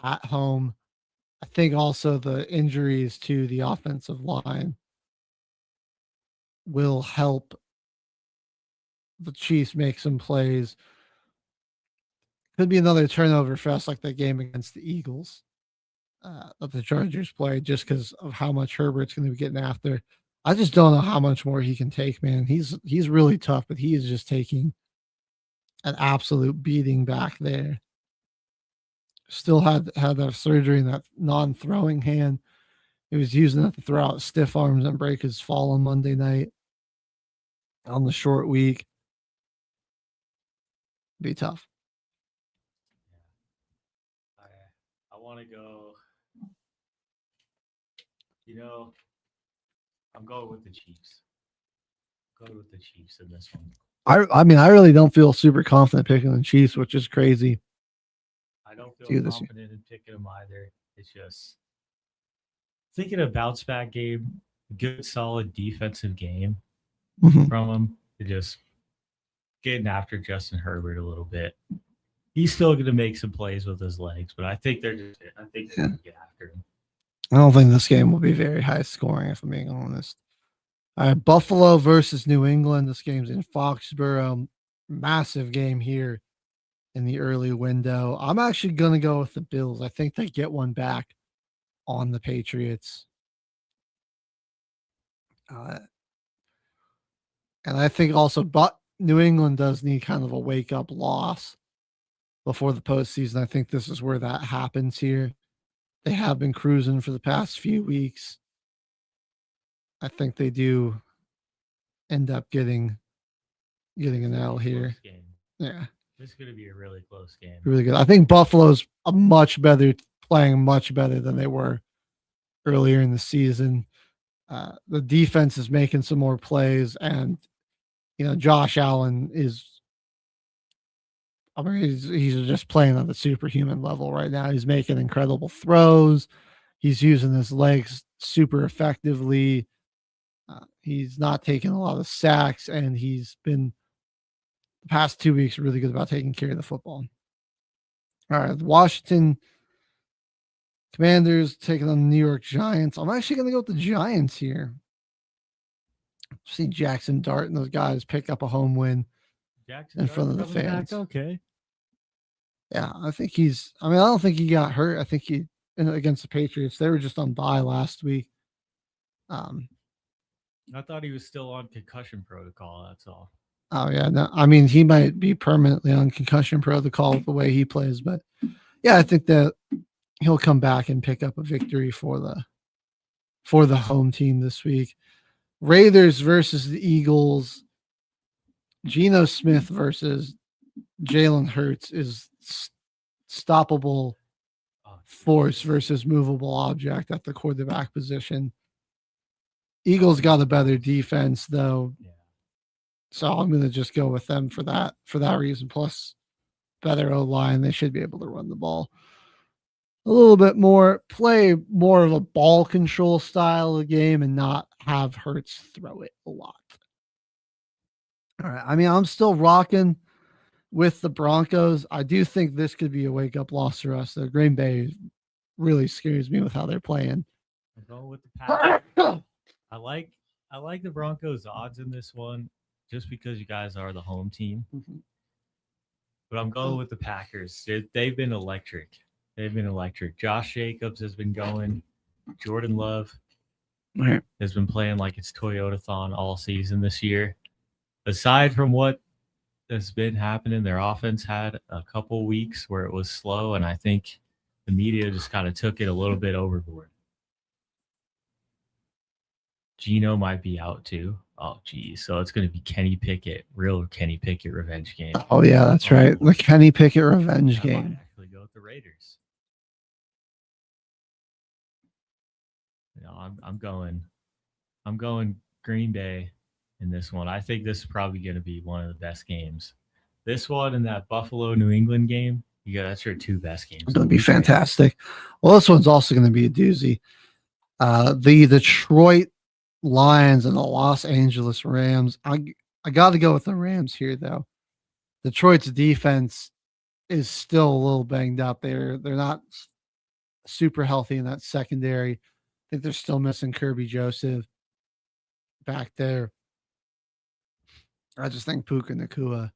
at home. I think also the injuries to the offensive line will help the Chiefs make some plays. Could be another turnover fest like that game against the Eagles that the Chargers played, just because of how much Herbert's going to be getting after. I just don't know how much more he can take, man. He's really tough, but he is just taking an absolute beating back there. Still had that surgery in that non-throwing hand. He was using it to throw out stiff arms and break his fall on Monday night on the short week. Be tough. I want to go. I'm going with the Chiefs. Going with the Chiefs in this one. I mean, I really don't feel super confident picking the Chiefs, which is crazy. I don't feel confident in picking them either. It's just thinking a bounce back game, good solid defensive game from them. To just getting after Justin Herbert a little bit. He's still going to make some plays with his legs, but I think they're going to get after him. I don't think this game will be very high scoring, if I'm being honest. All right, Buffalo versus New England. This game's in Foxborough. Massive game here in the early window. I'm actually going to go with the Bills. I think they get one back on the Patriots. And I think also, but New England does need kind of a wake-up loss before the postseason. I think this is where that happens here. They have been cruising for the past few weeks. I think they do end up getting an L here. Yeah. This is going to be a really close game. Really good. I think Buffalo's playing much better than they were earlier in the season. The defense is making some more plays, and Josh Allen he's just playing on the superhuman level right now. He's making incredible throws. He's using his legs super effectively. He's not taking a lot of sacks, and he's been the past 2 weeks really good about taking care of the football. All right, Washington Commanders taking on the New York Giants. I'm actually going to go with the Giants here. See Jackson Dart and those guys pick up a home win in front of the fans. Okay. Yeah, I don't think he got hurt. I think he against the Patriots. They were just on bye last week. I thought he was still on concussion protocol. That's all. Oh yeah, no, I mean he might be permanently on concussion protocol the way he plays, but yeah, I think that he'll come back and pick up a victory for the home team this week. Raiders versus the Eagles. Geno Smith versus Jalen Hurts is stoppable force versus movable object at the quarterback position. Eagles got a better defense though. Yeah. So I'm going to just go with them for that reason. Plus better O-line. They should be able to run the ball a little bit more, play more of a ball control style of game and not have Hurts throw it a lot. All right. I mean, I'm still rocking with the Broncos. I do think this could be a wake-up loss for us. The Green Bay really scares me with how they're playing. I'm going with the Packers. I like the Broncos' odds in this one, just because you guys are the home team. But I'm going with the Packers. They've been electric. They've been electric. Josh Jacobs has been going. Jordan Love Right. has been playing like it's Toyota-thon all season this year. Aside from what has been happening, their offense had a couple weeks where it was slow, and I think the media just kind of took it a little bit overboard. Gino might be out too. Oh, geez. So it's going to be Kenny Pickett, real Kenny Pickett revenge game. Oh, yeah, that's right. The Kenny Pickett revenge I game. might actually go with the Raiders. No, I'm going Green Bay in this one. I think this is probably going to be one of the best games. This one and that Buffalo New England game, that's your two best games. It's going to be fantastic. Well, this one's also going to be a doozy. The Detroit Lions and the Los Angeles Rams. I got to go with the Rams here, though. Detroit's defense is still a little banged up. They're not super healthy in that secondary. I think they're still missing Kirby Joseph back there. I just think Puka Nakua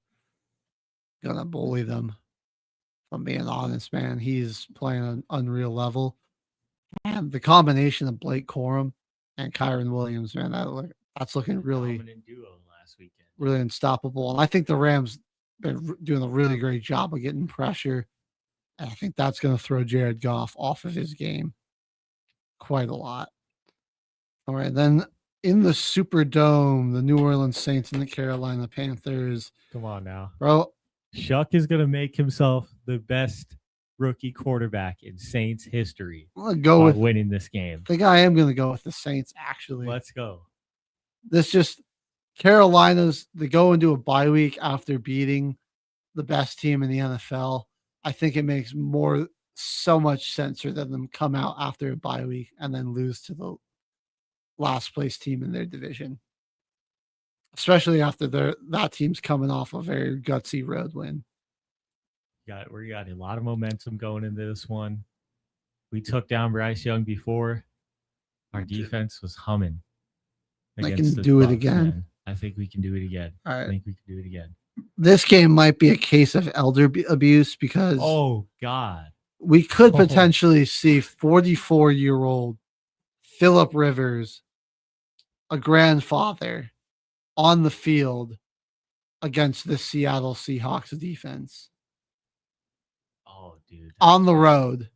gonna bully them. If I'm being honest, man, he's playing an unreal level. And the combination of Blake Corum and Kyron Williams, man, that's looking really dominant duo last weekend. Really unstoppable. And I think the Rams been doing a really great job of getting pressure. And I think that's going to throw Jared Goff off of his game quite a lot. All right, then in the Superdome, the New Orleans Saints and the Carolina Panthers. Come on now, bro. Shuck is going to make himself the best rookie quarterback in Saints history. I'll go with winning this game. I think I am going to go with the Saints, actually. Let's go. This just Carolina's, they go into a bye week after beating the best team in the NFL. I think it makes so much sense for them to come out after a bye week and then lose to the last place team in their division, especially after that team's coming off a very gutsy road win. We got a lot of momentum going into this one. We took down Bryce Young before. Our defense was humming. I can do it again. Man. I think we can do it again. All right. I think we can do it again. This game might be a case of elder abuse because oh God, we could potentially see 44-year-old Phillip Rivers, a grandfather, on the field against the Seattle Seahawks defense. Oh, dude. On the road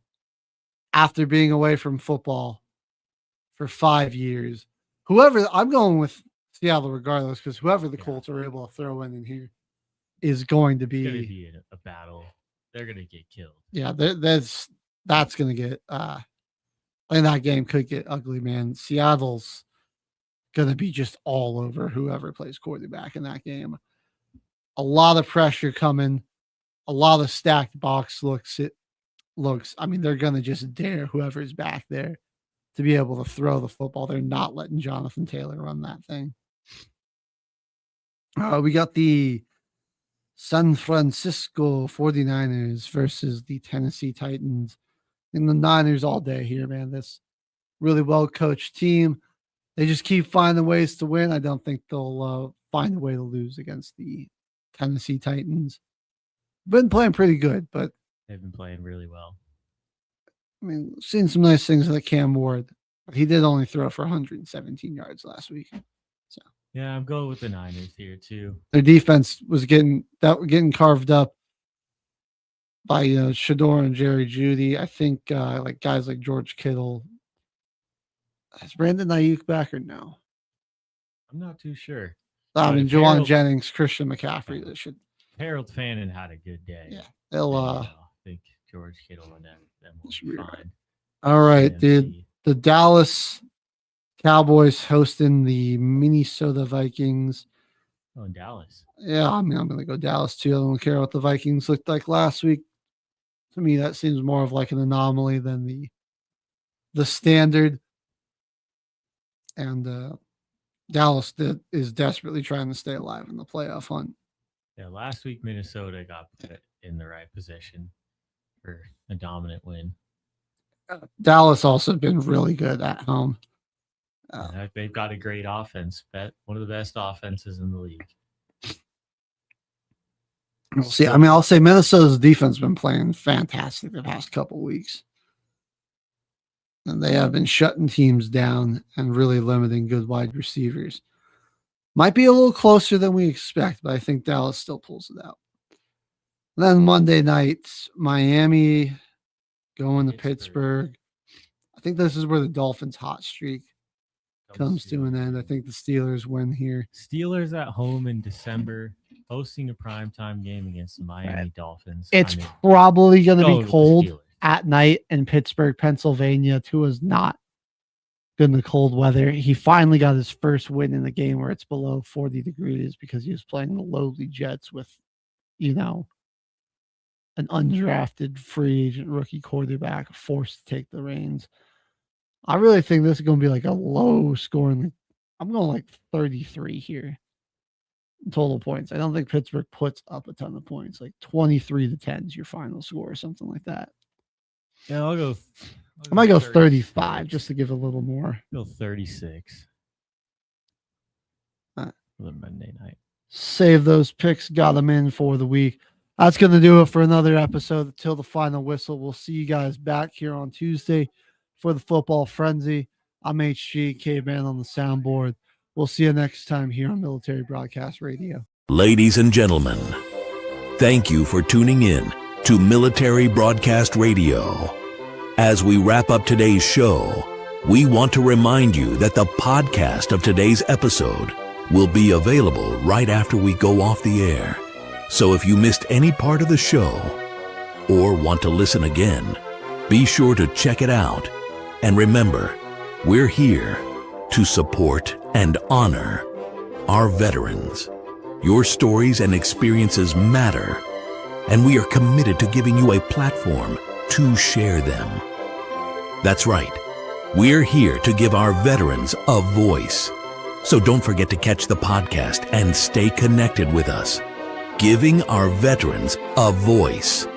after being away from football for 5 years. I'm going with Seattle regardless, because whoever the Colts are able to throw in here is going to be a battle. They're going to get killed. Yeah, that's going to get and that game could get ugly, man. Seattle's going to be just all over whoever plays quarterback in that game. A lot of pressure coming, a lot of stacked box looks. I mean, they're going to just dare whoever's back there to be able to throw the football. They're not letting Jonathan Taylor run that thing. We got the San Francisco 49ers versus the Tennessee Titans. And the Niners all day here, man. This really well-coached team. They just keep finding ways to win. I don't think they'll find a way to lose against the Tennessee Titans. Been playing pretty good, but they've been playing really well. I mean, seen some nice things like Cam Ward, but he did only throw for 117 yards last week. So yeah, I'm going with the Niners here too. Their defense was getting carved up by Shador and Jerry Jeudy. I think like guys like George Kittle. Is Brandon Ayuk back or no? I'm not too sure. I mean, Jawan Jennings, Christian McCaffrey. That should. Harold Fannin had a good day. Yeah, they'll. I think George Kittle and them will be fine. All right, dude. The Dallas Cowboys hosting the Minnesota Vikings. Oh, in Dallas. Yeah, I mean, I'm going to go Dallas too. I don't care what the Vikings looked like last week. To me, that seems more of like an anomaly than the standard. And Dallas is desperately trying to stay alive in the playoff hunt. Yeah, last week Minnesota got put in the right position for a dominant win. Dallas also been really good at home. They've got a great offense. One of the best offenses in the league. We'll see. I mean, I'll say Minnesota's defense has been playing fantastic the past couple weeks. And they have been shutting teams down and really limiting good wide receivers. Might be a little closer than we expect, but I think Dallas still pulls it out. And then Monday night, Miami going to Pittsburgh. I think this is where the Dolphins' hot streak comes to an end. I think the Steelers win here. Steelers at home in December, hosting a primetime game against the Miami Dolphins. It's probably going to be the cold Steelers. at night in Pittsburgh, Pennsylvania. Tua's not good in the cold weather. He finally got his first win in the game where it's below 40 degrees because he was playing the lowly Jets with, an undrafted free agent rookie quarterback forced to take the reins. I really think this is going to be like a low scoring. I'm going like 33 here. Total points. I don't think Pittsburgh puts up a ton of points. Like 23-10 is your final score or something like that. Yeah, I might go 35 just to give a little more. Go 36 for the Monday night. Save those picks. Got them in for the week. That's going to do it for another episode until the final whistle. We'll see you guys back here on Tuesday for the Football Frenzy. I'm HG, Caveman on the soundboard. We'll see you next time here on Military Broadcast Radio. Ladies and gentlemen, thank you for tuning in to Military Broadcast Radio. As we wrap up today's show, we want to remind you that the podcast of today's episode will be available right after we go off the air. So if you missed any part of the show or want to listen again, be sure to check it out. And remember, we're here to support and honor our veterans. Your stories and experiences matter, and we are committed to giving you a platform to share them. That's right. We're here to give our veterans a voice. So don't forget to catch the podcast and stay connected with us. Giving our veterans a voice.